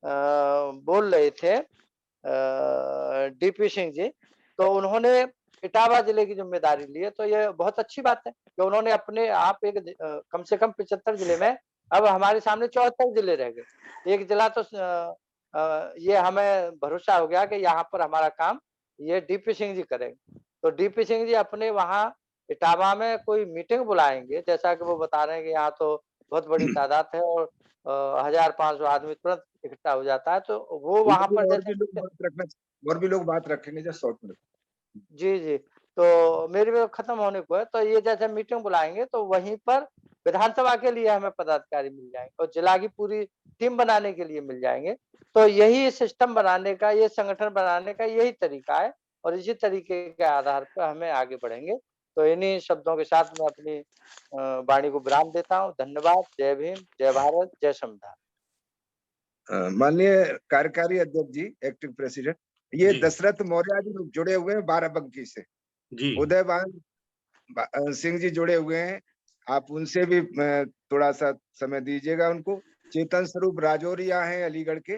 बोल रहे थे डीपी सिंह जी, तो उन्होंने इटावा जिले की जिम्मेदारी ली है। तो ये बहुत अच्छी बात है कि उन्होंने अपने आप एक कम से कम 75 जिले में, अब हमारे सामने 74 जिले रह गए। एक जिला तो ये हमें भरोसा हो गया कि यहाँ पर हमारा काम ये डीपी सिंह जी करेंगे। तो डीपी सिंह जी अपने वहाँ इटावा में कोई मीटिंग बुलाएंगे, जैसा कि वो बता रहे हैं कि यहाँ तो बहुत बड़ी तादाद है और 1500 आदमी तुरंत इकट्ठा हो जाता है। तो वो वहां पर और भी लोग बात रखेंगे जस्ट शॉर्ट में। जी जी, तो मेरी बात खत्म होने को है। तो ये जैसे मीटिंग बुलाएंगे तो वहीं पर विधानसभा के लिए हमें पदाधिकारी मिल जाएंगे और जिला की पूरी टीम बनाने के लिए मिल जाएंगे। तो यही सिस्टम बनाने का, ये संगठन बनाने का यही तरीका है और इसी तरीके के आधार पर हमें आगे बढ़ेंगे। तो इन्हीं शब्दों के साथ मैं अपनी वाणी को विराम देता हूँ। धन्यवाद। जय भीम, जय भारत, जय संविधान। माननीय कार्यकारी अध्यक्ष जी, एक्टिव प्रेसिडेंट, ये जी। दशरथ मौर्य जी जुड़े हुए हैं बाराबंकी से, जी उदयभान सिंह जी जुड़े हुए हैं, आप उनसे भी थोड़ा सा समय दीजिएगा उनको। चेतन स्वरूप राजौरिया हैं अलीगढ़ के,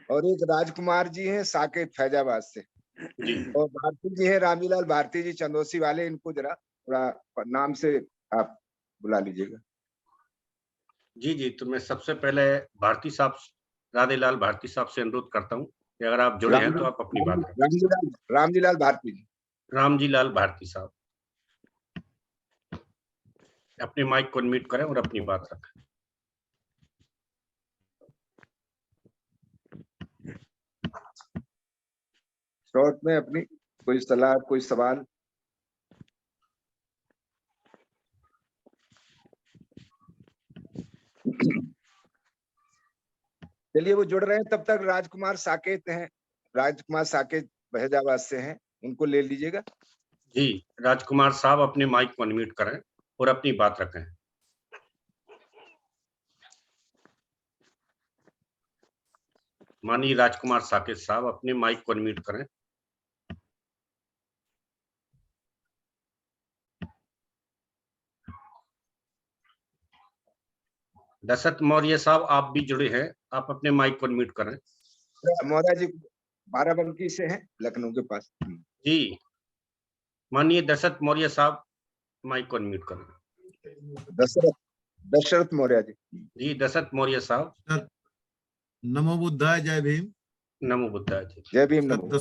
और एक राजकुमार जी हैं साकेत फैजाबाद से, जी और भारती जी हैं रामजीलाल भारती जी चंदोसी वाले। इनको जरा थोड़ा नाम से आप बुला लीजिएगा। जी जी, तो मैं सबसे पहले भारती साहब, राधेलाल भारती साहब से अनुरोध करता हूँ कि अगर आप जुड़े हैं तो आप अपनी बात रखें। रामजीलाल भारती जी। रामजी लाल भारती साहब अपने माइक को अनम्यूट करें और अपनी बात रखें। शॉर्ट में अपनी कोई सलाह, कोई सवाल। चलिए, वो जुड़ रहे हैं तब तक राजकुमार साकेत हैं, राजकुमार साकेत फैजाबाद से हैं, उनको ले लीजिएगा। जी, राजकुमार साहब अपने माइक को अनम्यूट करें और अपनी बात रखें। माननीय राजकुमार साकेत साहब अपने माइक को अनम्यूट करें। दशरथ मौर्य साहब आप भी जुड़े हैं, आप अपने माइक को अनम्यूट करें। मौर्य जी बाराबंकी से हैं, लखनऊ के पास। जी, माननीय दशरथ मौर्य साहब माइक को अनम्यूट करें। दशरथ मौर्य जी। जी, दशरथ मौर्य साहब। नमो बुद्धाय, जय भीम। नमो बुद्धाय जी। जय भीम। नमो।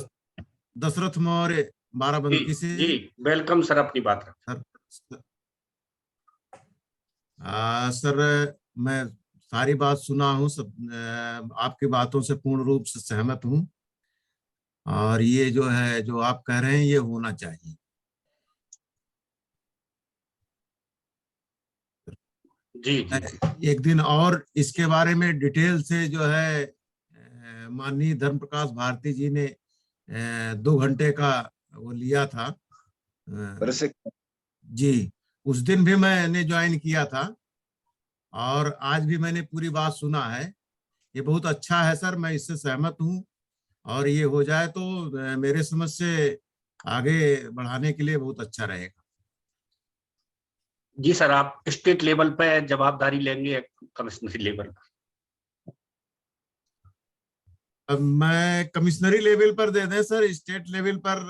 दशरथ मौर्य बाराबंकी से। जी, वेलकम सर, अपनी बात रखें। सर, मैं सारी बात सुना हूँ, सब आपकी बातों से पूर्ण रूप से सहमत हूँ, और ये जो है, जो आप कह रहे हैं, ये होना चाहिए। जी जी, एक दिन और इसके बारे में डिटेल से जो है माननीय धर्म प्रकाश भारती जी ने 2 घंटे का वो लिया था। जी, उस दिन भी मैंने ज्वाइन किया था और आज भी मैंने पूरी बात सुना है। ये बहुत अच्छा है सर, मैं इससे सहमत हूँ, और ये हो जाए तो मेरे समझ से आगे बढ़ाने के लिए बहुत अच्छा रहेगा। जी सर, आप स्टेट लेवल पे जवाबदारी लेंगे कमिश्नरी लेवल पर? अब मैं कमिश्नरी लेवल पर दे दें सर, स्टेट लेवल पर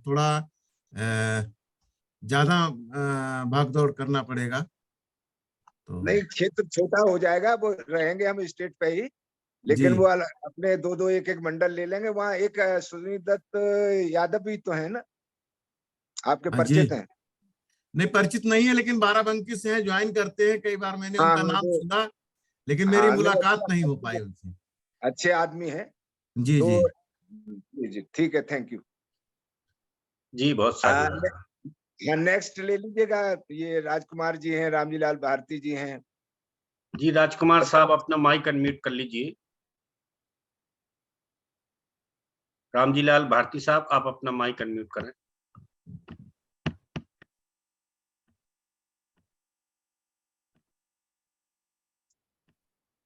थोड़ा ज्यादा भाग दौड़ करना पड़ेगा। तो नहीं, क्षेत्र छोटा हो जाएगा, वो रहेंगे हम स्टेट पे ही, जी लेकिन वो अपने दो दो एक एक मंडल ले लेंगे। वहाँ एक सुनील दत्त यादव भी तो है ना, आपके हाँ जी, परिचित हैं? नहीं परिचित नहीं है, लेकिन बाराबंकी से हैं, ज्वाइन करते हैं, कई बार मैंने हाँ उनका नाम मुझे, सुना, लेकिन मेरी हाँ नहीं, मुलाकात नहीं हो पाई उनसे। अच्छे आदमी हैं। जी तो जी जी जी ठीक है, थैंक यू। जी बहुत साधुवाद। नेक्स्ट ले लीजिएगा, ये राजकुमार जी हैं, रामजीलाल भारती जी हैं। जी राजकुमार साहब अपना माइक अनम्यूट कर लीजिए। रामजीलाल भारती साहब आप अपना माइक अनम्यूट करें।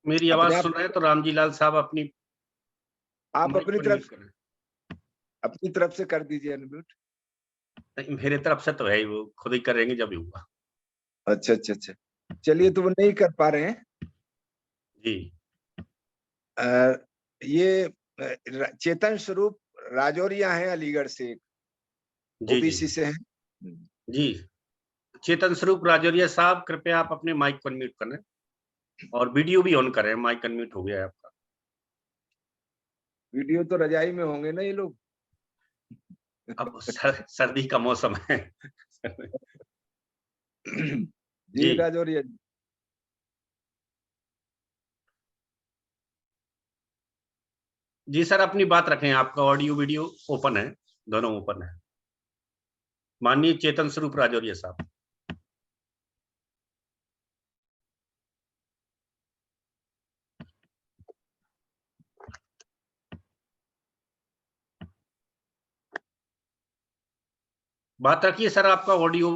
मेरी आवाज अपने आप सुन रहे हैं तो रामजीलाल साहब अपनी आप माइक अपनी अनम्यूट तरफ, करें। अपनी तरफ से कर दीजिए अनम्यूट। नहीं, मेरे तरफ से तो है ही, वो खुद ही करेंगे जब ही होगा। अच्छा अच्छा अच्छा, चलिए, तो वो नहीं कर पा रहे हैं। जी अ, ये चेतन स्वरूप राजौरिया हैं, अलीगढ़ से, जी जी ओबीसी से हैं। जी। चेतन स्वरूप राजौरिया साहब कृपया आप अपने माइक को अनम्यूट करें और वीडियो भी ऑन करें। माइक अनम्यूट हो गया है आपका। वीडियो तो रजाई में होंगे ना ये लोग। अब सर्दी का मौसम है। जी जी राजौरिया जी। जी सर अपनी बात रखें, आपका ऑडियो वीडियो ओपन है, दोनों ओपन है। माननीय चेतन स्वरूप राजौरिया साहब। बात रखिए सर, आपका ऑडियो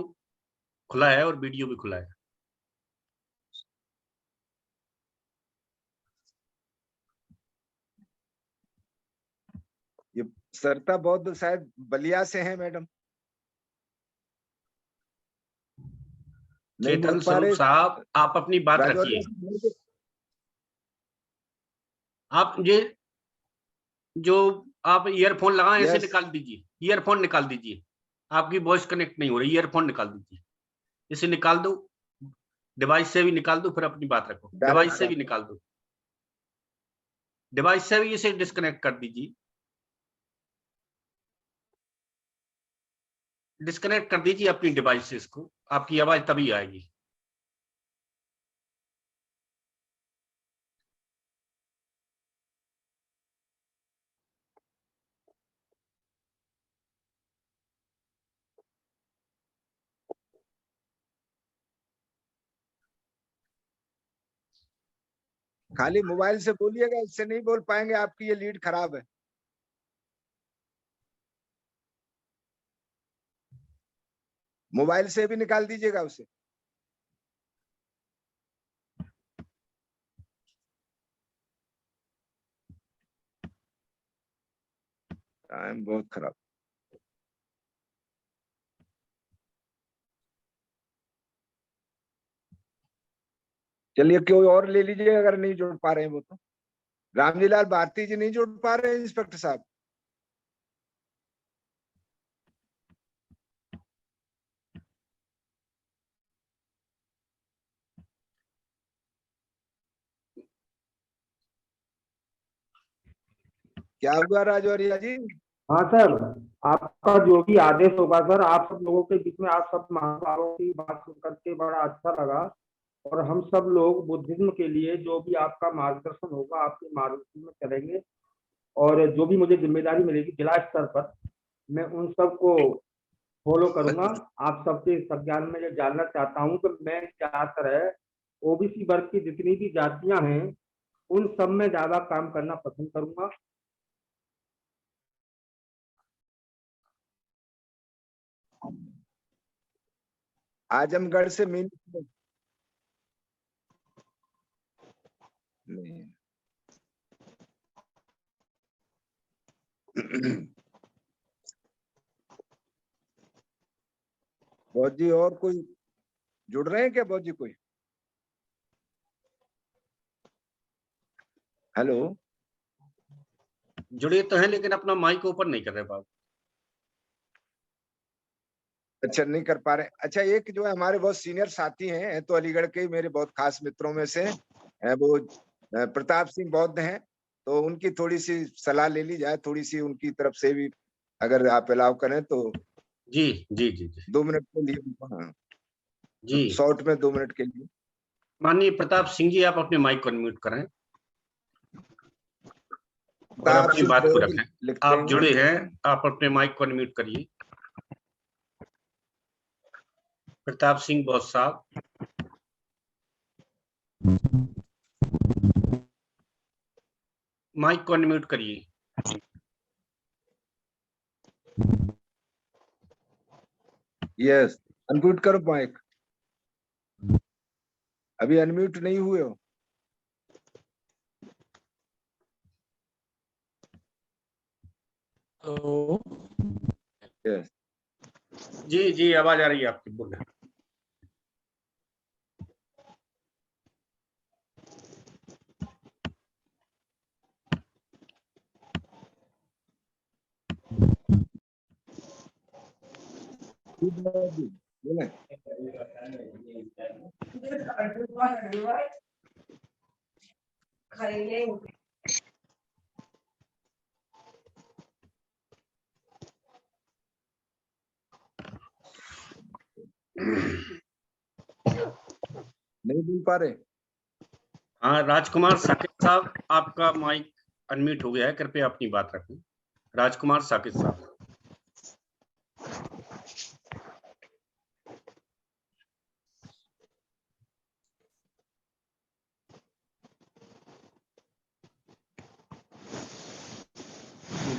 खुला है और वीडियो भी खुला है। ये सरता बौद्ध शायद बलिया से हैं मैडम, नहीं चेतन बोल पा स्वरूप रहे। साहब आप अपनी बात रखिए। राजौरिया से बोल के- आप ये जो आप ईयरफोन लगाए इसे यस, निकाल दीजिए, ईयरफोन निकाल दीजिए। आपकी वॉइस कनेक्ट नहीं हो रही, ईयरफोन निकाल दीजिए। इसे निकाल दो, डिवाइस से भी निकाल दो, फिर अपनी बात रखो। डिवाइस से भी डायरेक्ट निकाल दो, डिवाइस से भी इसे डिस्कनेक्ट कर दीजिए। डिस्कनेक्ट कर दीजिए अपनी डिवाइस से इसको, आपकी आवाज तभी आएगी। खाली मोबाइल से बोलिएगा, इससे नहीं बोल पाएंगे, आपकी ये लीड खराब है। मोबाइल से भी निकाल दीजिएगा उसे। टाइम बहुत खराब। चलिए, कोई और ले लीजिए अगर नहीं जोड़ पा रहे हैं वो तो। रामजीलाल भारती जी नहीं जोड़ पा रहे हैं इंस्पेक्टर साहब। क्या हुआ राजौरिया जी? हाँ सर, आपका जो भी आदेश होगा सर, आप सब लोगों के बीच में आप सब महानुभावों की बात सुन करके बड़ा अच्छा लगा। और हम सब लोग बुद्धिज्म के लिए जो भी आपका मार्गदर्शन होगा आपके मार्गदर्शन में चलेंगे। और जो भी मुझे जिम्मेदारी मिलेगी जिला स्तर पर, मैं उन सब को फॉलो करूंगा। आप सबके संज्ञान में ये जानना चाहता हूँ कि मैं क्या तरह ओबीसी वर्ग की जितनी भी जातियां हैं उन सब में ज्यादा काम करना पसंद करूंगा। आजमगढ़ से मीन नहीं। बहुत जी, और कोई जुड़ रहे हैं क्या बहुत जी? कोई हेलो? जुड़े तो हैं लेकिन अपना माइक ओपन नहीं कर रहे बाबू। अच्छा नहीं कर पा रहे। अच्छा, एक जो है हमारे बहुत सीनियर साथी हैं तो अलीगढ़ के ही मेरे बहुत खास मित्रों में से हैं, वो प्रताप सिंह बौद्ध हैं, तो उनकी थोड़ी सी सलाह ले ली जाए, थोड़ी सी उनकी तरफ से भी अगर आप अलाउ करें तो। जी जी जी जी 2 मिनट के लिए। हाँ, जी। शॉर्ट में 2 मिनट के लिए। माननीय प्रताप सिंह जी, आप अपने माइक को अनम्यूट करें और प्रताप अपनी सिंह बात को बौद्ध रखें। लिखते आप हैं। जुड़े हैं, आप अपने माइक को अनम्यूट करिए। प्रताप सिंह बौद्ध साहब, माइक को अनम्यूट करिए। यस, अनम्यूट करो माइक। अभी अनम्यूट नहीं हुए हो। यस, जी जी, आवाज आ रही है आपकी, बोले। बोले। नहीं बोल पा रहे। हाँ, राजकुमार साकिब साहब, आपका माइक अनम्यूट हो गया है, कृपया अपनी बात रखें। राजकुमार साकिब साहब।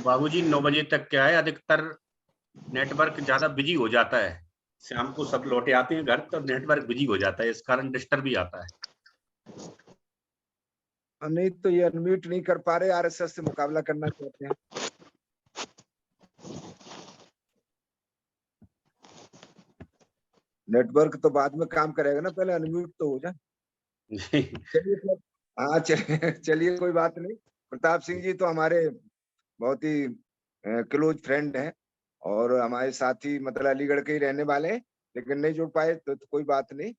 बाबूजी 9 बजे तक क्या है, अधिकतर नेटवर्क ज्यादा बिजी हो जाता है। शाम को सब लौटे आते हैं घर तो नेटवर्क बिजी हो जाता है, इस कारण डिस्टर्ब भी आता है। नहीं तो ये अनम्यूट नहीं कर पा रहे, आरएसएस से मुकाबला करना चाहते हैं। नेटवर्क तो बाद में काम करेगा ना, पहले अनम्यूट तो हो जाए। चलिए, हाँ चलिए कोई बात नहीं। प्रताप सिंह जी तो हमारे बहुत ही क्लोज फ्रेंड हैं और हमारे साथी, मतलब अलीगढ़ के ही रहने वाले हैं, लेकिन नहीं जुड़ पाए तो कोई बात नहीं।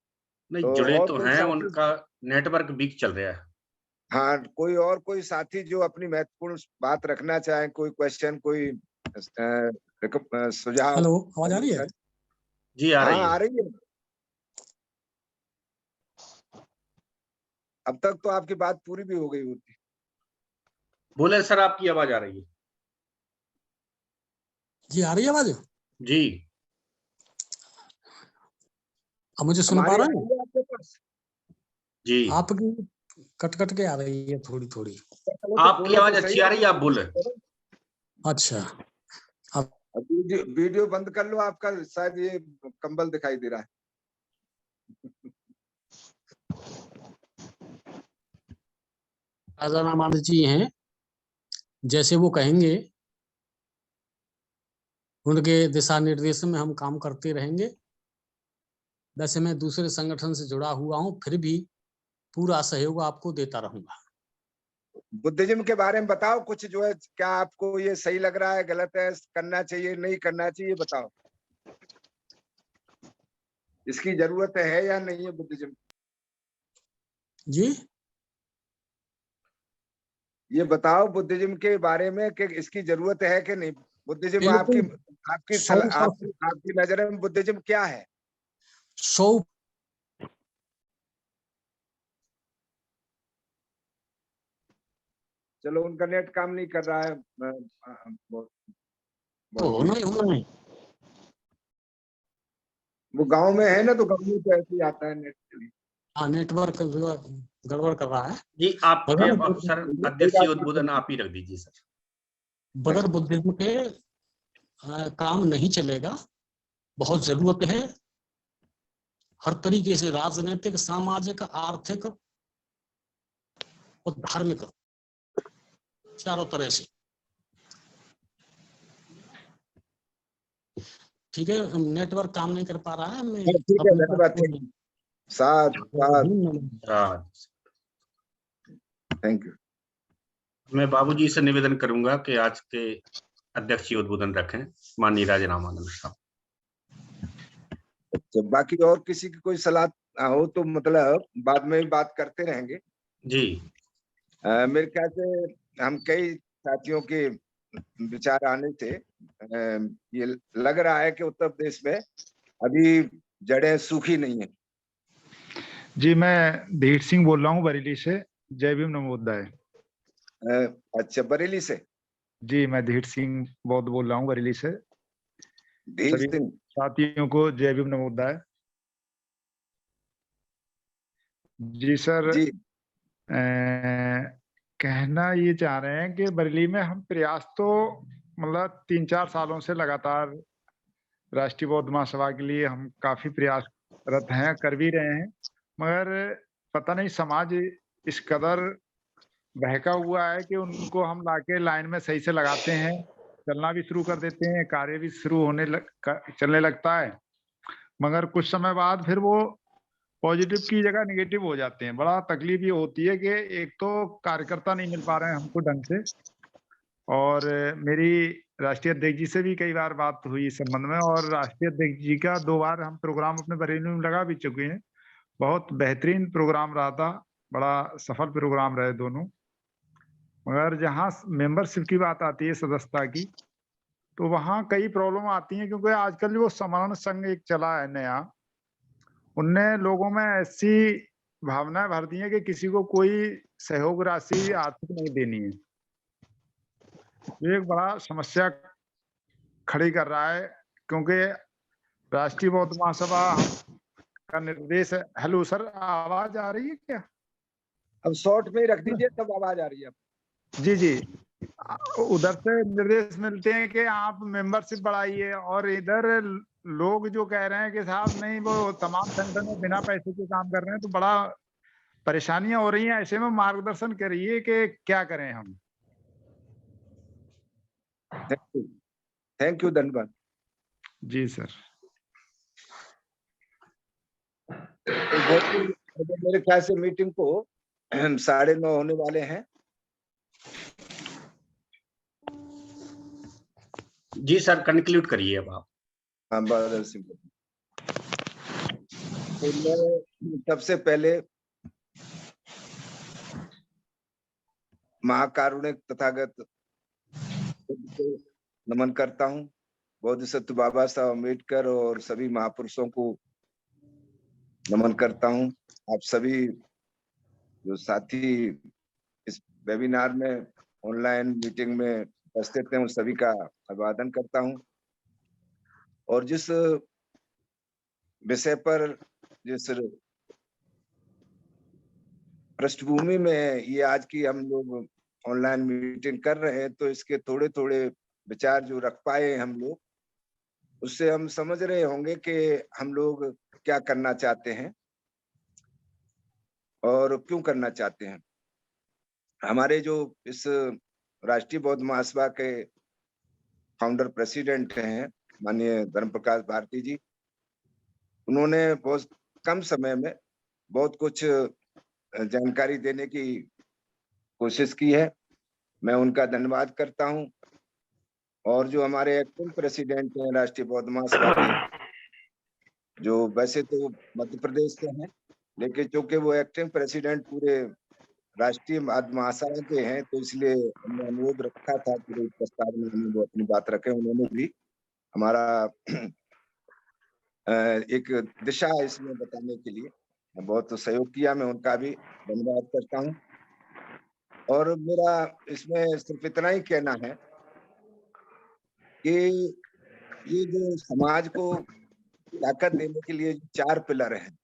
नहीं जुड़े और तो कोई हैं, साथी, उनका नेटवर्क वीक चल रहा है। हाँ कोई साथी जो अपनी महत्वपूर्ण बात रखना चाहे, कोई क्वेश्चन, कोई सुझाव। हेलो, आवाज आ रही है? जी आ रही है। आ रही है। अब तक तो आपकी बात पूरी भी हो गई होती। बोले सर, आपकी आवाज आ रही है। जी आ रही है आवाज? जी। अब मुझे सुन पा रहे हैं? आपके पास जी, आपकी कट कट के आ रही है थोड़ी थोड़ी। आपकी आवाज अच्छी आ रही है, आप बोले। अच्छा, वीडियो बंद कर लो आपका, शायद ये कंबल दिखाई दे रहा है। राजा रामानंद जी हैं, जैसे वो कहेंगे उनके दिशा निर्देश में हम काम करते रहेंगे। वैसे मैं दूसरे संगठन से जुड़ा हुआ हूं, फिर भी पूरा सहयोग आपको देता रहूंगा। बुद्धिज्म के बारे में बताओ कुछ, जो है क्या आपको ये सही लग रहा है, गलत है, करना चाहिए नहीं करना चाहिए, बताओ। इसकी जरूरत है या नहीं है बुद्धिज्म? जी, ये बताओ बुद्धिज्म के बारे में कि इसकी जरूरत है कि नहीं। बुद्धिज्म आपकी नजर में बुद्धिज्म क्या है? 100। चलो, उनका नेट काम नहीं कर रहा है। नहीं। वो गांव में है ना, तो गांव में तो ऐसे ही आता है नेट के लिए। हाँ, नेटवर्क गड़बड़ कर रहा है। जी, आपके सर अध्यक्षीय उद्बोधन आप ही रख दीजिए सर। बगैर बुद्धिज्म के काम नहीं चलेगा। बहुत जरूरत है हर तरीके से, राजनीतिक, सामाजिक, आर्थिक और धार्मिक, चारों तरह से। ठीक है, नेटवर्क काम नहीं कर पा रहा है। मैं ठीक है, धन्यवाद। Thank you. मैं बाबूजी से निवेदन करूंगा कि आज के अध्यक्षीय उद्बोधन रखें, माननीय राजा रामानंद साहब। तो बाकी और किसी की कोई सलाह हो तो मतलब बाद में ही बात करते रहेंगे। जी मेरे ख्याल से हम कई साथियों के विचार आने से ये लग रहा है कि उत्तर प्रदेश में अभी जड़ें सूखी नहीं है। जी, मैं धीर सिंह बोल रहा हूँ बरेली से। जय भीम नमोदय। अच्छा, बरेली से? जी, मैं धीर सिंह बौद्ध बोल रहा हूँ बरेली से। धीर सभी सिंह, साथियों को जय भीम नमोदय। जी सर, जी कहना ये चाह रहे हैं कि बरेली में हम प्रयास तो मतलब 3-4 सालों से लगातार राष्ट्रीय बौद्ध महासभा के लिए हम काफी प्रयासरत हैं, कर भी रहे हैं, मगर पता नहीं समाज इस कदर बहका हुआ है कि उनको हम लाके लाइन में सही से लगाते हैं, चलना भी शुरू कर देते हैं, कार्य भी शुरू चलने लगता है, मगर कुछ समय बाद फिर वो पॉजिटिव की जगह नेगेटिव हो जाते हैं। बड़ा तकलीफ ये होती है कि एक तो कार्यकर्ता नहीं मिल पा रहे हैं हमको ढंग से, और मेरी राष्ट्रीय अध्यक्ष जी से भी कई बार बात हुई इस संबंध में, और राष्ट्रीय अध्यक्ष जी का 2 बार हम प्रोग्राम अपने बरेली में लगा भी चुके हैं। बहुत बेहतरीन प्रोग्राम रहा था, बड़ा सफल प्रोग्राम रहे दोनों। मगर जहाँ मेंबरशिप की बात आती है, सदस्यता की, तो वहाँ कई प्रॉब्लम आती हैं, क्योंकि आजकल जो समान संघ एक चला है नया, उनने लोगों में ऐसी भावनाएं भर दी हैं कि किसी को कोई सहयोग राशि आर्थिक नहीं देनी है। ये एक बड़ा समस्या खड़ी कर रहा है, क्योंकि राष्ट्रीय बौद्ध महासभा का निर्देश है। हेलो सर, आवाज आ रही है क्या? अब शॉर्ट में ही रख दीजिए, तब आवाज आ रही है। जी जी, उधर से निर्देश मिलते हैं कि आप मेंबरशिप बढ़ाइए, और इधर लोग जो कह रहे हैं कि साहब नहीं, वो तमाम संगठन में बिना पैसे के काम कर रहे हैं, तो बड़ा परेशानियां हो रही हैं। ऐसे में मार्गदर्शन करिए कि क्या करें हम। थैंक यू, धन्यवाद। जी सर। मेरे ख्याल से मीटिंग को 9:30 होने वाले हैं। जी सर, कंक्लूड करिए अब आप। हाँ, बादल सिंह। तो मैं सबसे पहले महाकारुणिक तथागत को नमन करता हूँ, बोधिसत्व बाबा साहब अम्बेडकर और सभी महापुरुषों को नमन करता हूँ। आप सभी जो साथी इस वेबिनार में ऑनलाइन मीटिंग में उपस्थित हैं, उन सभी का अभिवादन करता हूँ। और जिस विषय पर, जिस पृष्ठभूमि में ये आज की हम लोग ऑनलाइन मीटिंग कर रहे हैं, तो इसके थोड़े थोड़े विचार जो रख पाए हम लोग, उससे हम समझ रहे होंगे कि हम लोग क्या करना चाहते हैं और क्यों करना चाहते हैं। हमारे जो इस राष्ट्रीय बौद्ध महासभा के फाउंडर प्रेसिडेंट हैं, माननीय धर्म प्रकाश भारती जी, उन्होंने बहुत कम समय में बहुत कुछ जानकारी देने की कोशिश की है। मैं उनका धन्यवाद करता हूं। और जो हमारे एक्टिंग प्रेसिडेंट हैं राष्ट्रीय बौद्ध महासभा के, जो वैसे तो मध्य प्रदेश से हैं, लेकिन चूंकि वो एक्टिंग प्रेसिडेंट पूरे राष्ट्रीय महासभा के हैं, तो इसलिए हमने अनुरोध रखा था पूरे प्रस्ताव में वो अपनी बात रखे। उन्होंने भी हमारा एक दिशा इसमें बताने के लिए बहुत सहयोग किया। मैं उनका भी धन्यवाद करता हूं। और मेरा इसमें सिर्फ इतना ही कहना है कि ये जो समाज को ताकत देने के लिए 4 पिलर हैं।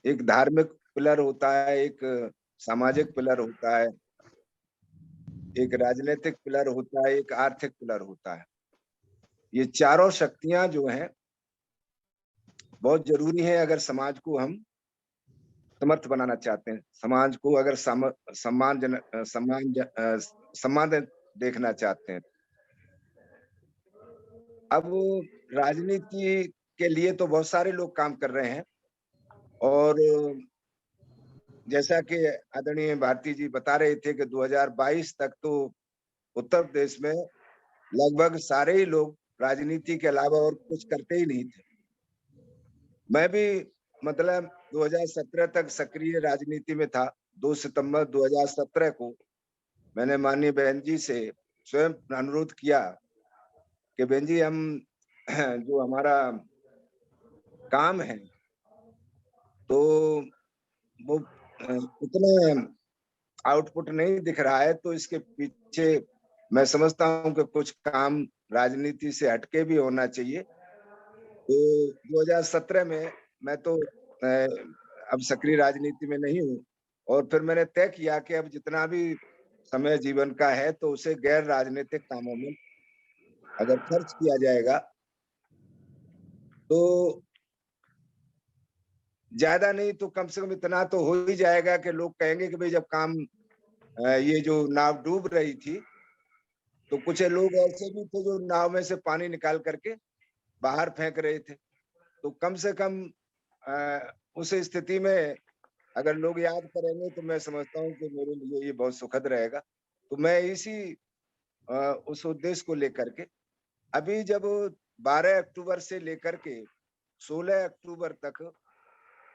एक धार्मिक पिलर होता है, एक सामाजिक पिलर होता है, एक राजनीतिक पिलर होता है, एक आर्थिक पिलर होता है। ये चारों शक्तियां जो हैं बहुत जरूरी है अगर समाज को हम समर्थ बनाना चाहते हैं, समाज को अगर सम्मान देखना चाहते हैं। अब राजनीति के लिए तो बहुत सारे लोग काम कर रहे हैं, और जैसा कि आदरणीय भारती जी बता रहे थे कि 2022 तक तो उत्तर प्रदेश में लगभग सारे ही लोग राजनीति के अलावा और कुछ करते ही नहीं थे। मैं भी मतलब 2017 तक सक्रिय राजनीति में था। 2 सितंबर 2017 को मैंने माननीय बहन जी से स्वयं अनुरोध किया कि बहन जी हम जो हमारा काम है तो वो उतना आउटपुट नहीं दिख रहा है, तो इसके पीछे मैं समझता हूँ कि कुछ काम राजनीति से हटके भी होना चाहिए। तो 2017 में मैं तो अब सक्रिय राजनीति में नहीं हूँ और फिर मैंने तय किया कि अब जितना भी समय जीवन का है तो उसे गैर राजनीतिक कामों में अगर खर्च किया जाएगा तो ज्यादा नहीं तो कम से कम इतना तो हो ही जाएगा कि लोग कहेंगे कि भाई जब काम ये जो नाव डूब रही थी तो कुछ लोग ऐसे भी थे जो नाव में से पानी निकाल करके बाहर फेंक रहे थे। तो कम से कम उस स्थिति में अगर लोग याद करेंगे तो मैं समझता हूँ कि मेरे लिए ये बहुत सुखद रहेगा। तो मैं इसी उस उद्देश्य को लेकर के अभी जब 12 अक्टूबर से लेकर के 16 अक्टूबर तक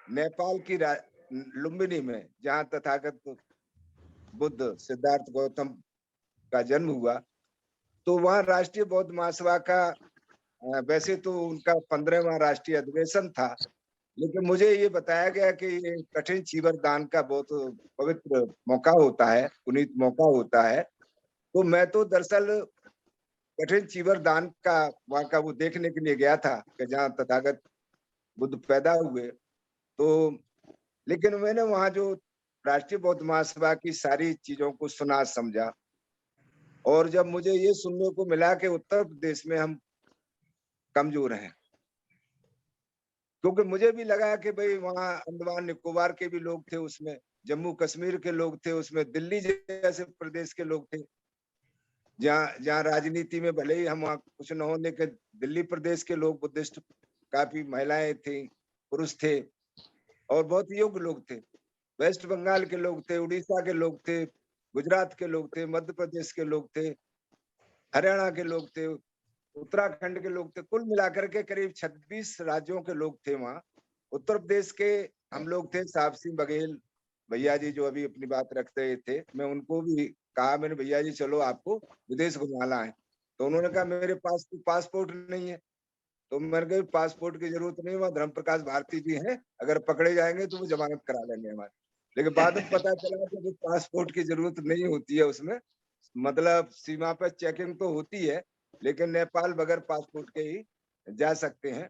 नेपाल की लुम्बिनी में जहाँ तथागत बुद्ध सिद्धार्थ गौतम का जन्म हुआ, तो वहाँ राष्ट्रीय बौद्ध महासभा का वैसे तो उनका 15वां राष्ट्रीय अधिवेशन था, लेकिन मुझे ये बताया गया कि ये कठिन चीवर दान का बहुत पवित्र मौका होता है, पुनीत मौका होता है। तो मैं तो दरअसल कठिन चीवर दान का वहाँ का वो देखने के लिए गया था कि जहाँ तथागत बुद्ध पैदा हुए। तो लेकिन मैंने वहाँ जो राष्ट्रीय बौद्ध महासभा की सारी चीजों को सुना समझा और जब मुझे ये सुनने को मिला कि उत्तर प्रदेश में हम कमजोर हैं, क्योंकि मुझे भी लगा कि भाई वहाँ अंडमान निकोबार के भी लोग थे, उसमें जम्मू कश्मीर के लोग थे, उसमें दिल्ली जैसे प्रदेश के लोग थे, जहाँ राजनीति में भले ही हम वहाँ कुछ न हो, लेकिन दिल्ली प्रदेश के लोग बुद्धिस्ट काफी महिलाएं थी, पुरुष थे और बहुत योग्य लोग थे। वेस्ट बंगाल के लोग थे, उड़ीसा के लोग थे, गुजरात के लोग थे, मध्य प्रदेश के लोग थे, हरियाणा के लोग थे, उत्तराखंड के लोग थे, कुल मिलाकर के करीब 26 राज्यों के लोग थे वहाँ। उत्तर प्रदेश के हम लोग थे, साहब सिंह बघेल भैया जी जो अभी अपनी बात रख रहे थे, मैं उनको भी कहा, मैंने भैया जी चलो आपको विदेश घुमाना है, तो उन्होंने कहा मेरे पास तो पासपोर्ट नहीं है। तो मैंने कहा पासपोर्ट की जरूरत नहीं, वहाँ धर्म प्रकाश भारती जी हैं, अगर पकड़े जाएंगे तो वो जमानत करा लेंगे हमारी। लेकिन बाद में पता चला कि पासपोर्ट की जरूरत नहीं होती है उसमें, मतलब सीमा पर चेकिंग तो होती है लेकिन नेपाल बगैर पासपोर्ट के ही जा सकते हैं।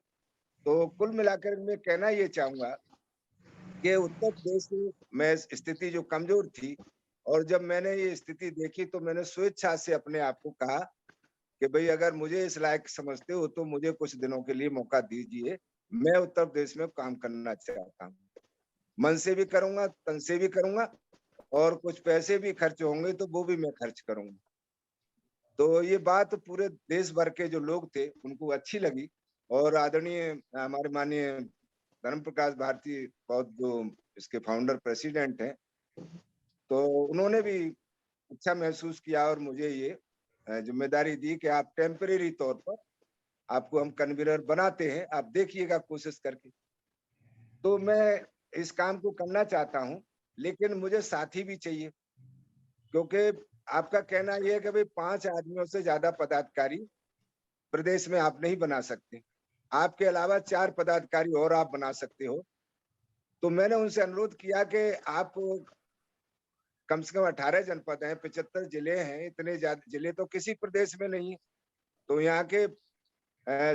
तो कुल मिलाकर मैं कहना ये चाहूंगा कि उत्तर प्रदेश में स्थिति जो कमजोर थी और जब मैंने ये स्थिति देखी तो मैंने स्वेच्छा से अपने आप को कहा कि भाई अगर मुझे इस लायक समझते हो तो मुझे कुछ दिनों के लिए मौका दीजिए, मैं उत्तर प्रदेश में काम करना चाहता हूँ, मन से भी करूंगा, तन से भी करूंगा और कुछ पैसे भी खर्च होंगे तो वो भी मैं खर्च करूंगा। तो ये बात पूरे देश भर के जो लोग थे उनको अच्छी लगी और आदरणीय हमारे माननीय धर्म प्रकाश भारती बहुत जो इसके फाउंडर प्रेसिडेंट हैं, तो उन्होंने भी अच्छा महसूस किया और मुझे ये जिम्मेदारी दी कि आप टेम्परेरी तौर पर आपको हम कन्वीनर बनाते हैं, आप देखिएगा कोशिश करके। तो मैं इस काम को करना चाहता हूँ, लेकिन मुझे साथी भी चाहिए, क्योंकि आपका कहना यह है कि भाई 5 आदमियों से ज्यादा पदाधिकारी प्रदेश में आप नहीं बना सकते, आपके अलावा 4 पदाधिकारी और आप बना सकते हो। तो मैंने उनसे अनुरोध किया कि आप कम से कम 18 जनपद हैं, 75 जिले हैं, इतने ज्यादा जिले तो किसी प्रदेश में नहीं है। तो यहाँ के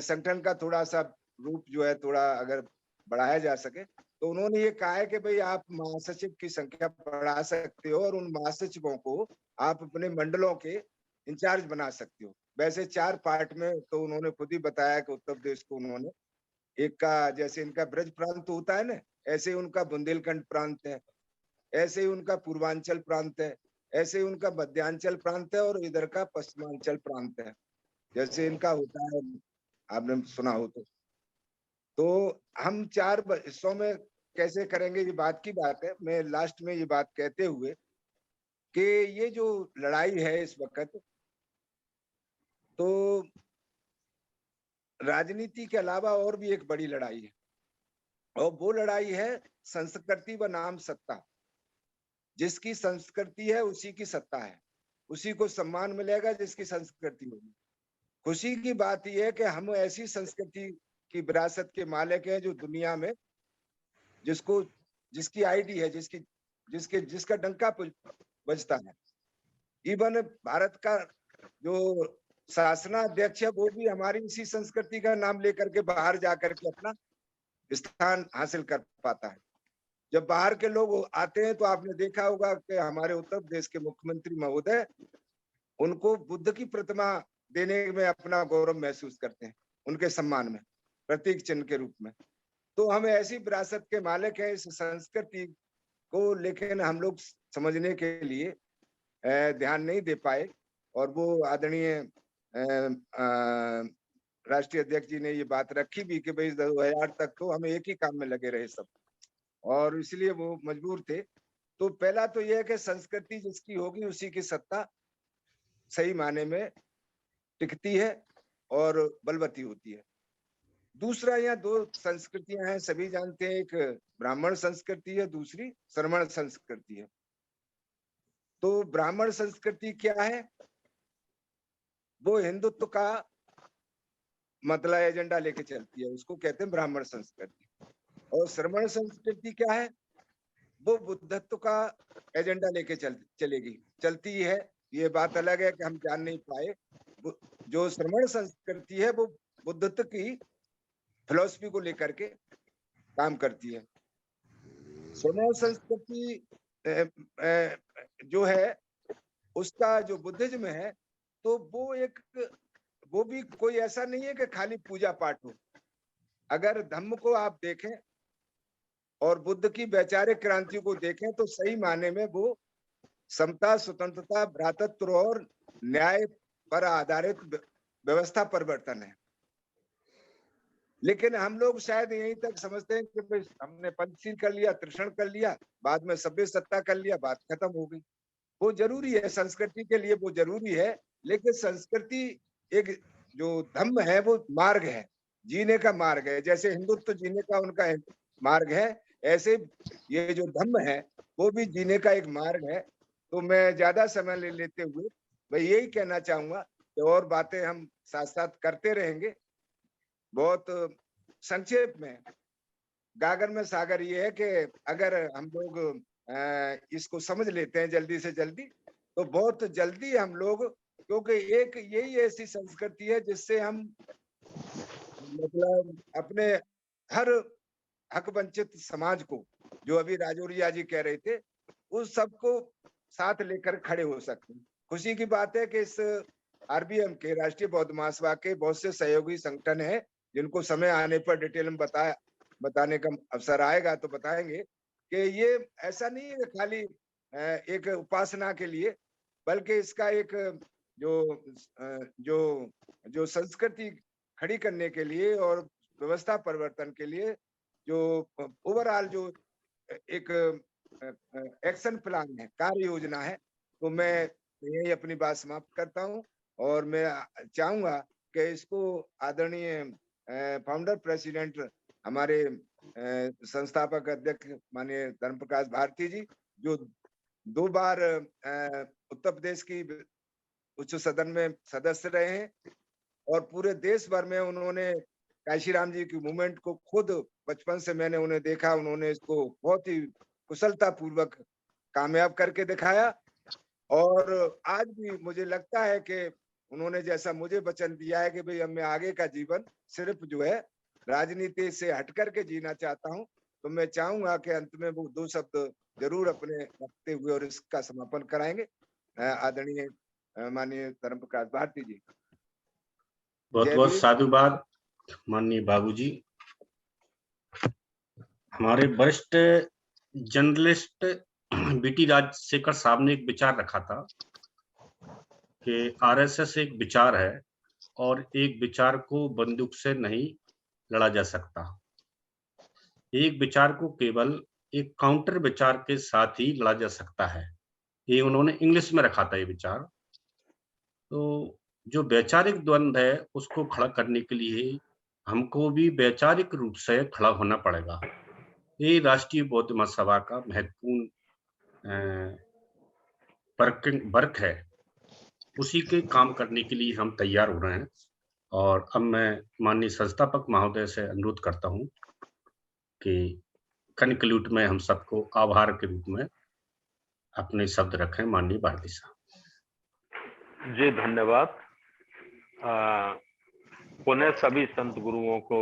संगठन का थोड़ा सा रूप जो है थोड़ा अगर बढ़ाया जा सके, तो उन्होंने ये कहा है कि भाई आप महासचिव की संख्या बढ़ा सकते हो और उन महासचिवों को आप अपने मंडलों के इंचार्ज बना सकते हो। वैसे 4 पार्ट में तो उन्होंने खुद ही बताया कि उत्तर प्रदेश को उन्होंने एक का जैसे इनका ब्रज प्रांत होता है ना, ऐसे ही उनका बुंदेलखंड प्रांत है, ऐसे ही उनका पूर्वांचल प्रांत है, ऐसे ही उनका मध्यांचल प्रांत है और इधर का पश्चिमांचल प्रांत है, जैसे इनका होता है, आपने सुना हो तो हम 4 हिस्सों में कैसे करेंगे ये बात की बात है। मैं लास्ट में ये बात कहते हुए कि ये जो लड़ाई है इस वक्त, तो राजनीति के अलावा और भी एक बड़ी लड़ाई है और वो लड़ाई है संस्कृति व नाम सत्ता। जिसकी संस्कृति है उसी की सत्ता है, उसी को सम्मान मिलेगा जिसकी संस्कृति होगी। खुशी की बात यह है कि हम ऐसी संस्कृति की विरासत के मालिक हैं जो दुनिया में जिसकी आईडी है, जिसका डंका बजता है। इवन भारत का जो शासनाध्यक्ष है वो भी हमारी इसी संस्कृति का नाम लेकर के बाहर जाकर के अपना स्थान हासिल कर पाता है। जब बाहर के लोग आते हैं तो आपने देखा होगा कि हमारे उत्तर प्रदेश के मुख्यमंत्री महोदय उनको बुद्ध की प्रतिमा देने में अपना गौरव महसूस करते हैं, उनके सम्मान में प्रतीक चिन्ह के रूप में। तो हम ऐसी विरासत के मालिक हैं इस संस्कृति को, लेकिन हम लोग समझने के लिए ध्यान नहीं दे पाए। और वो आदरणीय राष्ट्रीय अध्यक्ष जी ने ये बात रखी भी कि भाई 2000 तक तो हम एक ही काम में लगे रहे सब, और इसलिए वो मजबूर थे। तो पहला तो यह है कि संस्कृति जिसकी होगी उसी की सत्ता सही माने में टिकती है और बलवती होती है। दूसरा, यहाँ दो संस्कृतियां हैं, सभी जानते हैं, एक ब्राह्मण संस्कृति है, दूसरी श्रमण संस्कृति है। तो ब्राह्मण संस्कृति क्या है? वो हिंदुत्व का मतलब एजेंडा लेके चलती है, उसको कहते हैं ब्राह्मण संस्कृति। और श्रमण संस्कृति क्या है? वो बुद्धत्व का एजेंडा लेके चलती है। ये बात अलग है कि हम जान नहीं पाए। जो श्रमण संस्कृति है वो बुद्धत्व की फिलॉसफी को लेकर के काम करती है। श्रमण संस्कृति जो है उसका जो बुद्धिज्म है, तो वो भी कोई ऐसा नहीं है कि खाली पूजा पाठ हो। अगर धम्म को आप देखें और बुद्ध की वैचारिक क्रांति को देखें तो सही माने में वो समता, स्वतंत्रता, भ्रातृत्व और न्याय पर आधारित व्यवस्था परिवर्तन है। लेकिन हम लोग शायद यहीं तक समझते हैं कि भाई हमने पंचशील कर लिया, त्रिषण कर लिया, बाद में सभ्य सत्ता कर लिया, बात खत्म हो गई। वो जरूरी है, संस्कृति के लिए वो जरूरी है, लेकिन संस्कृति एक जो धम्म है वो मार्ग है, जीने का मार्ग है। जैसे हिंदुत्व जीने का उनका मार्ग है, ऐसे ये जो धम्म है वो भी जीने का एक मार्ग है। तो मैं ज्यादा समय ले लेते हुए मैं यही कहना चाहूंगा कि और बातें हम साथ साथ करते रहेंगे। बहुत संक्षेप में गागर में सागर ये है कि अगर हम लोग इसको समझ लेते हैं जल्दी से जल्दी, तो बहुत जल्दी हम लोग, क्योंकि एक यही ऐसी संस्कृति है जिससे हम मतलब अपने हर हक वंचित समाज को, जो अभी राजौरिया जी कह रहे थे, उस सबको साथ लेकर खड़े हो सकते हैं। खुशी की बात है कि इस आरबीएम के राष्ट्रीय बौद्ध महासभा के बहुत से सहयोगी संगठन हैं, जिनको समय आने पर डिटेल में बताने का अवसर आएगा तो बताएंगे कि ये ऐसा नहीं है खाली एक उपासना के लिए, बल्कि इसका एक जो संस्कृति खड़ी करने के लिए और व्यवस्था परिवर्तन के लिए जो ओवरऑल जो एक एक्शन प्लान है, कार्य योजना है। तो मैं यही अपनी बात समाप्त करता हूं और मैं चाहूंगा कि इसको आदरणीय फाउंडर प्रेसिडेंट हमारे संस्थापक अध्यक्ष माननीय धर्म प्रकाश भारती जी, जो 2 बार उत्तर प्रदेश की उच्च सदन में सदस्य रहे हैं और पूरे देश भर में उन्होंने काशीराम जी की मूवमेंट को खुद बचपन से मैंने उन्हें देखा, उन्होंने इसको बहुत ही कुशलता पूर्वक कामयाब करके दिखाया। और आज भी मुझे लगता है कि उन्होंने जैसा मुझे वचन दिया है कि भाई अब मैं आगे का जीवन सिर्फ जो है राजनीति से हट करके जीना चाहता हूं, तो मैं चाहूंगा कि अंत में वो 2 शब्द जरूर अपने रखते हुए और इसका समापन कराएंगे। आदरणीय माननीय धर्म प्रकाश भारती जी। बहुत बहुत साधुवाद माननीय बाबूजी। हमारे वरिष्ठ जर्नलिस्ट बीटी राजशेखर साहब ने एक विचार रखा था कि आरएसएस एक विचार है और एक विचार को बंदूक से नहीं लड़ा जा सकता। एक विचार को केवल एक काउंटर विचार के साथ ही लड़ा जा सकता है। ये उन्होंने इंग्लिश में रखा था ये विचार। तो जो वैचारिक द्वंद्व है उसको खड़ा करने के लिए हमको भी वैचारिक रूप से खड़ा होना पड़ेगा। ये राष्ट्रीय बौद्ध महासभा का महत्वपूर्ण वर्क है, उसी के काम करने के लिए हम तैयार हो रहे हैं। और अब मैं माननीय संस्थापक महोदय से अनुरोध करता हूं कि कंक्लूड में हम सबको आभार के रूप में अपने शब्द रखें। माननीय भारती साहब। जी धन्यवाद। पुनः सभी संत गुरुओं को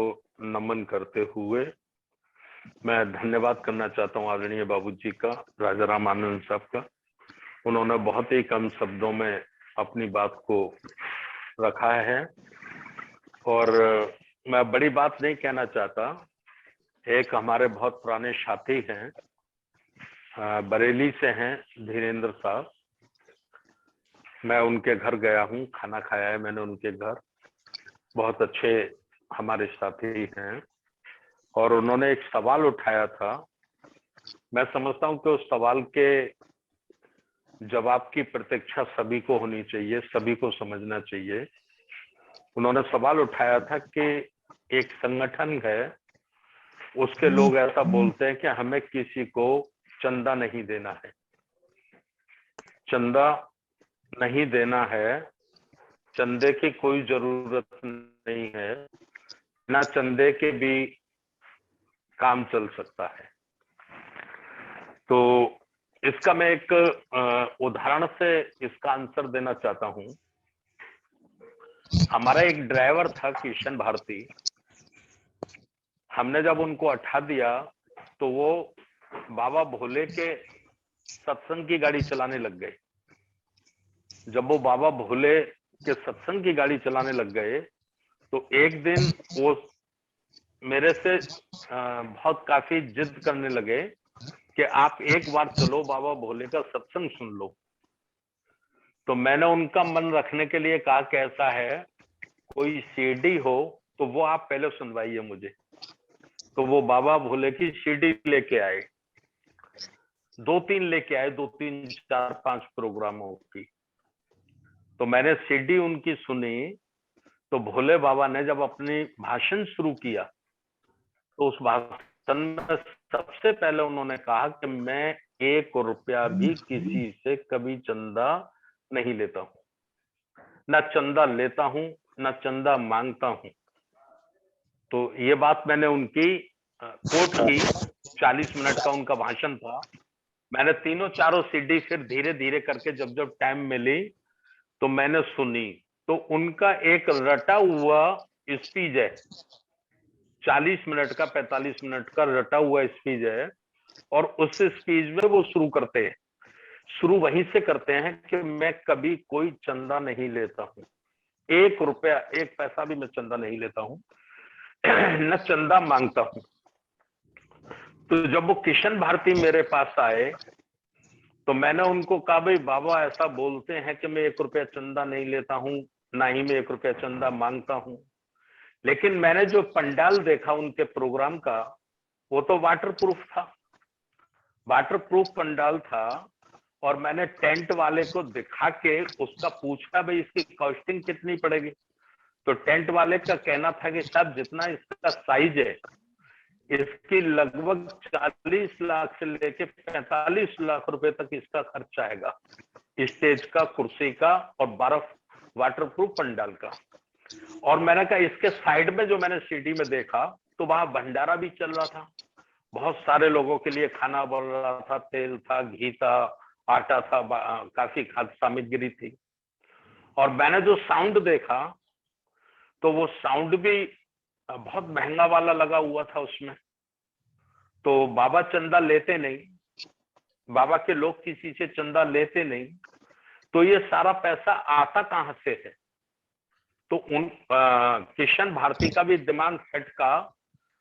नमन करते हुए मैं धन्यवाद करना चाहता हूं आदरणीय बाबूजी का, राजा राम आनंद साहब का। उन्होंने बहुत ही कम शब्दों में अपनी बात को रखा है और मैं बड़ी बात नहीं कहना चाहता। एक हमारे बहुत पुराने साथी हैं, बरेली से हैं, धीरेन्द्र साहब। मैं उनके घर गया हूं, खाना खाया है मैंने उनके घर। बहुत अच्छे हमारे साथी हैं और उन्होंने एक सवाल उठाया था। मैं समझता हूं कि उस सवाल के जवाब की प्रतीक्षा सभी को होनी चाहिए, सभी को समझना चाहिए। उन्होंने सवाल उठाया था कि एक संगठन है, उसके लोग ऐसा बोलते हैं कि हमें किसी को चंदा नहीं देना है, चंदा नहीं देना है, चंदे की कोई जरूरत नहीं है, ना चंदे के भी काम चल सकता है। तो इसका मैं एक उदाहरण से इसका आंसर देना चाहता हूं। हमारा एक ड्राइवर था किशन भारती, हमने जब उनको हटा दिया तो वो बाबा भोले के सत्संग की गाड़ी चलाने लग गए। जब वो बाबा भोले के सत्संग की गाड़ी चलाने लग गए तो एक दिन वो मेरे से बहुत काफी जिद करने लगे कि आप एक बार चलो बाबा भोले का सत्संग सुन लो। तो मैंने उनका मन रखने के लिए कहा कि ऐसा है, कोई सीडी हो तो वो आप पहले सुनवाइए मुझे। तो वो बाबा भोले की सीडी लेके आए, 2-3 लेके आए, 2-3 4-5 प्रोग्रामों की। तो मैंने सीडी उनकी सुनी। तो भोले बाबा ने जब अपनी भाषण शुरू किया तो उस भाषण में सबसे पहले उन्होंने कहा कि मैं 1 रुपया भी किसी से कभी चंदा नहीं लेता हूं, ना चंदा लेता हूं ना चंदा मांगता हूं। तो ये बात मैंने उनकी कोट की। 40 मिनट का उनका भाषण था। मैंने तीनों चारों सीडी फिर धीरे धीरे करके जब जब टाइम मिली तो मैंने सुनी। तो उनका एक रटा हुआ स्पीच है, 40 मिनट का 45 मिनट का रटा हुआ स्पीच है। और उस स्पीच में वो शुरू करते हैं, शुरू वहीं से करते हैं कि मैं कभी कोई चंदा नहीं लेता हूं, 1 रुपया 1 पैसा भी मैं चंदा नहीं लेता हूं, न चंदा मांगता हूं। तो जब वो किशन भारती मेरे पास आए तो मैंने उनको कहा, भाई बाबा ऐसा बोलते हैं कि मैं 1 रुपया चंदा नहीं लेता हूं, ना ही मैं 1 रुपया चंदा मांगता हूं, लेकिन मैंने जो पंडाल देखा उनके प्रोग्राम का वो तो वाटरप्रूफ था, वाटरप्रूफ पंडाल था। और मैंने टेंट वाले को दिखा के उसका पूछा, भाई इसकी कॉस्टिंग कितनी पड़ेगी। तो टेंट वाले का कहना था कि साहब जितना इसका साइज है इसकी लगभग 40 लाख से लेके 45 लाख रुपए तक इसका खर्चा आएगा, स्टेज का, कुर्सी का और 12 वाटरप्रूफ पंडाल का। और मैंने कहा इसके साइड में जो मैंने सीडी में देखा तो वहां भंडारा भी चल रहा था, बहुत सारे लोगों के लिए खाना बन रहा था, तेल था, घी था, आटा था, काफी खाद्य सामग्री थी। और मैंने जो साउंड देखा तो वो साउंड भी बहुत महंगा वाला लगा हुआ था उसमें। तो बाबा चंदा लेते नहीं, बाबा के लोग किसी से चंदा लेते नहीं, तो ये सारा पैसा आता कहां से है। तो उन किशन भारती का भी दिमाग खटका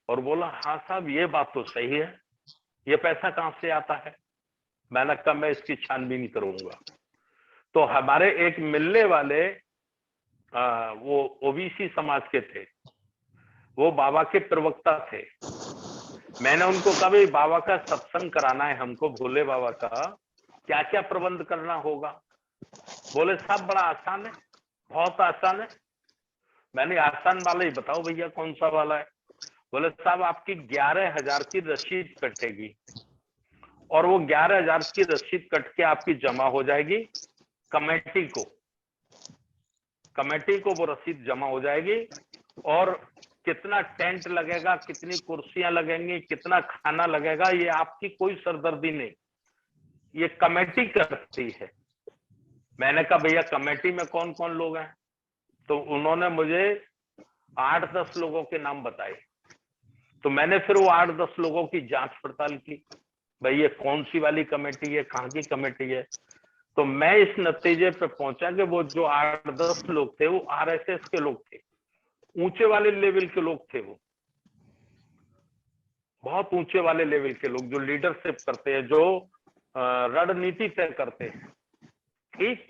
और बोला, हाँ साहब ये बात तो सही है, ये पैसा कहां से आता है। मैंने कहा मैं इसकी छानबीन करूंगा। तो हमारे एक मिलने वाले वो ओबीसी समाज के थे, वो बाबा के प्रवक्ता थे। मैंने उनको कहा, भाई बाबा का सत्संग कराना है हमको, भोले बाबा का, क्या क्या प्रबंध करना होगा। बोले साहब बड़ा आसान है, बहुत आसान है। मैंने आसान वाला ही बताओ भैया, कौन सा वाला है। बोले साहब आपकी 11,000 की रसीद कटेगी और वो 11,000 की रसीद कट के आपकी जमा हो जाएगी कमेटी को वो रसीद जमा हो जाएगी, और कितना टेंट लगेगा, कितनी कुर्सियां लगेंगी, कितना खाना लगेगा, ये आपकी कोई सरदर्दी नहीं, ये कमेटी करती है। मैंने कहा भैया कमेटी में कौन कौन लोग हैं? तो उन्होंने मुझे 8-10 लोगों के नाम बताए। तो मैंने फिर वो 8-10 लोगों की जांच पड़ताल की, भाई ये कौन सी वाली कमेटी है, कहाँ की कमेटी है। तो मैं इस नतीजे पे पहुंचा कि वो जो 8-10 लोग थे वो आरएसएस के लोग थे, ऊंचे वाले लेवल के लोग थे, वो बहुत ऊंचे वाले लेवल के लोग जो लीडरशिप करते हैं, जो रणनीति तय करते हैं। ठीक,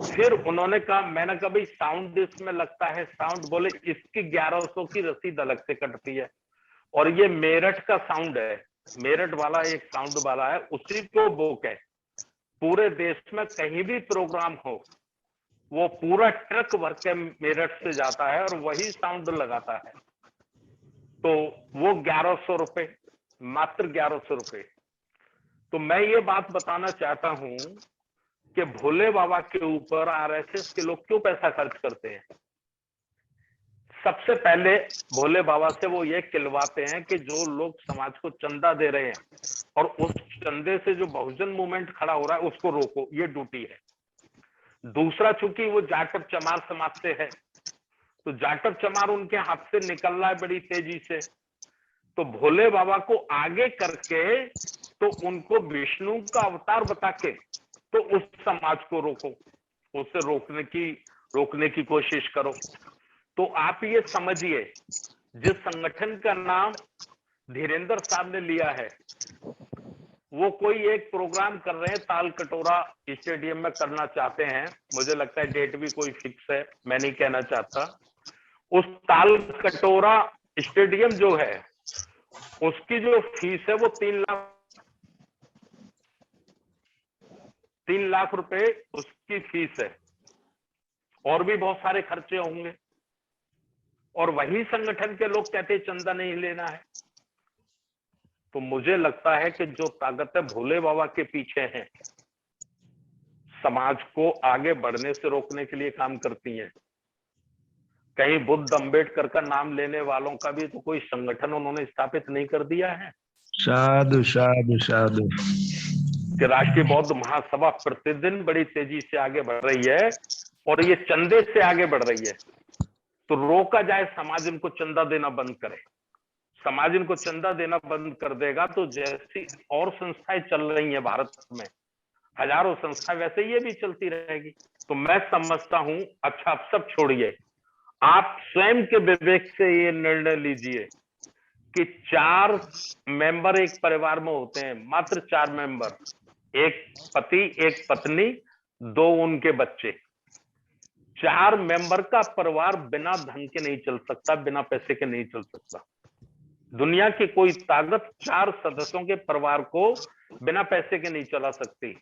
फिर उन्होंने कहा, मैंने कहा भाई साउंड इसमें लगता है, साउंड, बोले इसकी 1100 की रसीद अलग से कटती है, और ये मेरठ का साउंड है, मेरठ वाला एक साउंड वाला है, उसी को बुक है। पूरे देश में कहीं भी प्रोग्राम हो वो पूरा ट्रक भर के मेरठ से जाता है और वही साउंड लगाता है। तो वो 1100 रुपए, मात्र 1100 रुपए। तो मैं ये बात बताना चाहता हूं कि भोले बाबा के ऊपर आरएसएस के लोग क्यों पैसा खर्च करते हैं। सबसे पहले भोले बाबा से वो ये खिलवाते हैं कि जो लोग समाज को चंदा दे रहे हैं और उस चंदे से जो बहुजन मूवमेंट खड़ा हो रहा है उसको रोको, ये ड्यूटी है। दूसरा, चूंकि वो जाटव चमार समाज से है, तो जाटव चमार उनके हाथ से निकल रहा है बड़ी तेजी से, तो भोले बाबा को आगे करके तो उनको विष्णु का अवतार बता के तो उस समाज को रोको, उससे रोकने की कोशिश करो। तो आप ये समझिए, जिस संगठन का नाम धीरेन्द्र साहब ने लिया है, वो कोई एक प्रोग्राम कर रहे हैं, ताल कटोरा स्टेडियम में करना चाहते हैं। मुझे लगता है डेट भी कोई फिक्स है, मैं नहीं कहना चाहता। उस ताल कटोरा स्टेडियम जो है उसकी जो फीस है वो 3 लाख रुपए उसकी फीस है, और भी बहुत सारे खर्चे होंगे। और वही संगठन के लोग कहते हैं चंदा नहीं लेना है। तो मुझे लगता है कि जो ताकत है भोले बाबा के पीछे है, समाज को आगे बढ़ने से रोकने के लिए काम करती है। कहीं बुद्ध अम्बेडकर का नाम लेने वालों का भी तो कोई संगठन उन्होंने स्थापित नहीं कर दिया है। साधु साधु साधु। कि राष्ट्रीय बौद्ध महासभा प्रतिदिन बड़ी तेजी से आगे बढ़ रही है और ये चंदे से आगे बढ़ रही है। तो रोका जाए, समाज इनको चंदा देना बंद करे। समाज इनको चंदा देना बंद कर देगा तो जैसी और संस्थाएं चल रही हैं भारत में, हजारों संस्थाएं, वैसे ये भी चलती रहेगी। तो मैं समझता हूं, अच्छा आप सब छोड़िए, आप स्वयं के विवेक से ये निर्णय लीजिए कि 4 मेंबर एक परिवार में होते हैं, मात्र 4 मेंबर, एक पति, एक पत्नी, 2 उनके बच्चे। 4 मेंबर का परिवार बिना धन के नहीं चल सकता, बिना पैसे के नहीं चल सकता। दुनिया की कोई ताकत 4 सदस्यों के परिवार को बिना पैसे के नहीं चला सकती।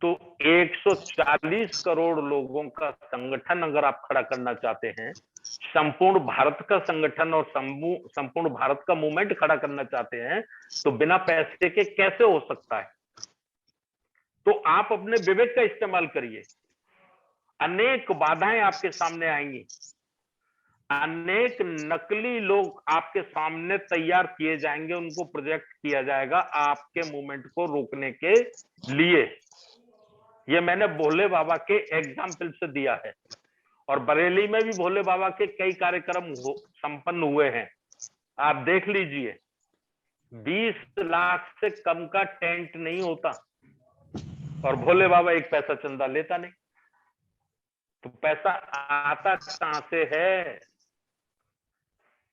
तो 140 करोड़ लोगों का संगठन अगर आप खड़ा करना चाहते हैं, संपूर्ण भारत का संगठन और संपूर्ण भारत का मूवमेंट खड़ा करना चाहते हैं, तो बिना पैसे के कैसे हो सकता है। तो आप अपने विवेक का इस्तेमाल करिए। अनेक बाधाएं आपके सामने आएंगी, अनेक नकली लोग आपके सामने तैयार किए जाएंगे, उनको प्रोजेक्ट किया जाएगा आपके मूवमेंट को रोकने के लिए। ये मैंने भोले बाबा के एग्जाम्पल से दिया है, और बरेली में भी भोले बाबा के कई कार्यक्रम संपन्न हुए हैं। आप देख लीजिए, 20 लाख से कम का टेंट नहीं होता और भोले बाबा एक पैसा चंदा लेता नहीं। तो पैसा आता कहां से है।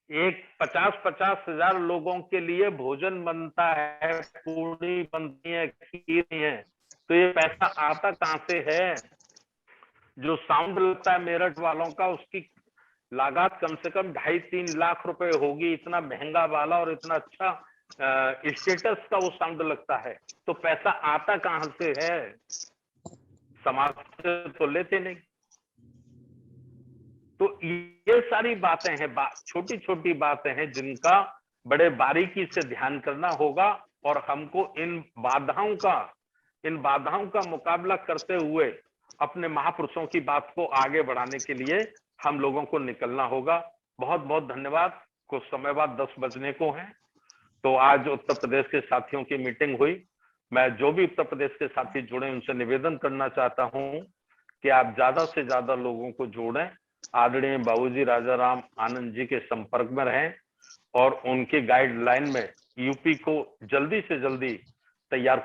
एक 50-50 हजार लोगों के लिए भोजन बनता है, पूरी बनती है, खीर है, तो ये पैसा आता कहां से है। जो साउंड लगता है मेरठ वालों का, उसकी लागत कम से कम 2.5-3 लाख रुपए होगी। इतना महंगा वाला और इतना अच्छा स्टेटस का वो साउंड लगता है, तो पैसा आता कहां से है। समाज से तो लेते नहीं। तो ये सारी बातें हैं, छोटी छोटी बातें हैं जिनका बड़े बारीकी से ध्यान करना होगा और हमको इन बाधाओं का मुकाबला करते हुए अपने महापुरुषों की बात को आगे बढ़ाने के लिए हम लोगों को निकलना होगा। बहुत बहुत धन्यवाद। कुछ समय बाद 10 बजने को है, तो आज उत्तर प्रदेश के साथियों की मीटिंग हुई। मैं जो भी उत्तर प्रदेश के साथी जुड़े उनसे निवेदन करना चाहता हूं कि आप ज्यादा से ज्यादा लोगों को जोड़ें, आदरणीय बाबूजी राजाराम आनंद जी के संपर्क में रहें और उनके गाइडलाइन में यूपी को जल्दी से जल्दी तैयार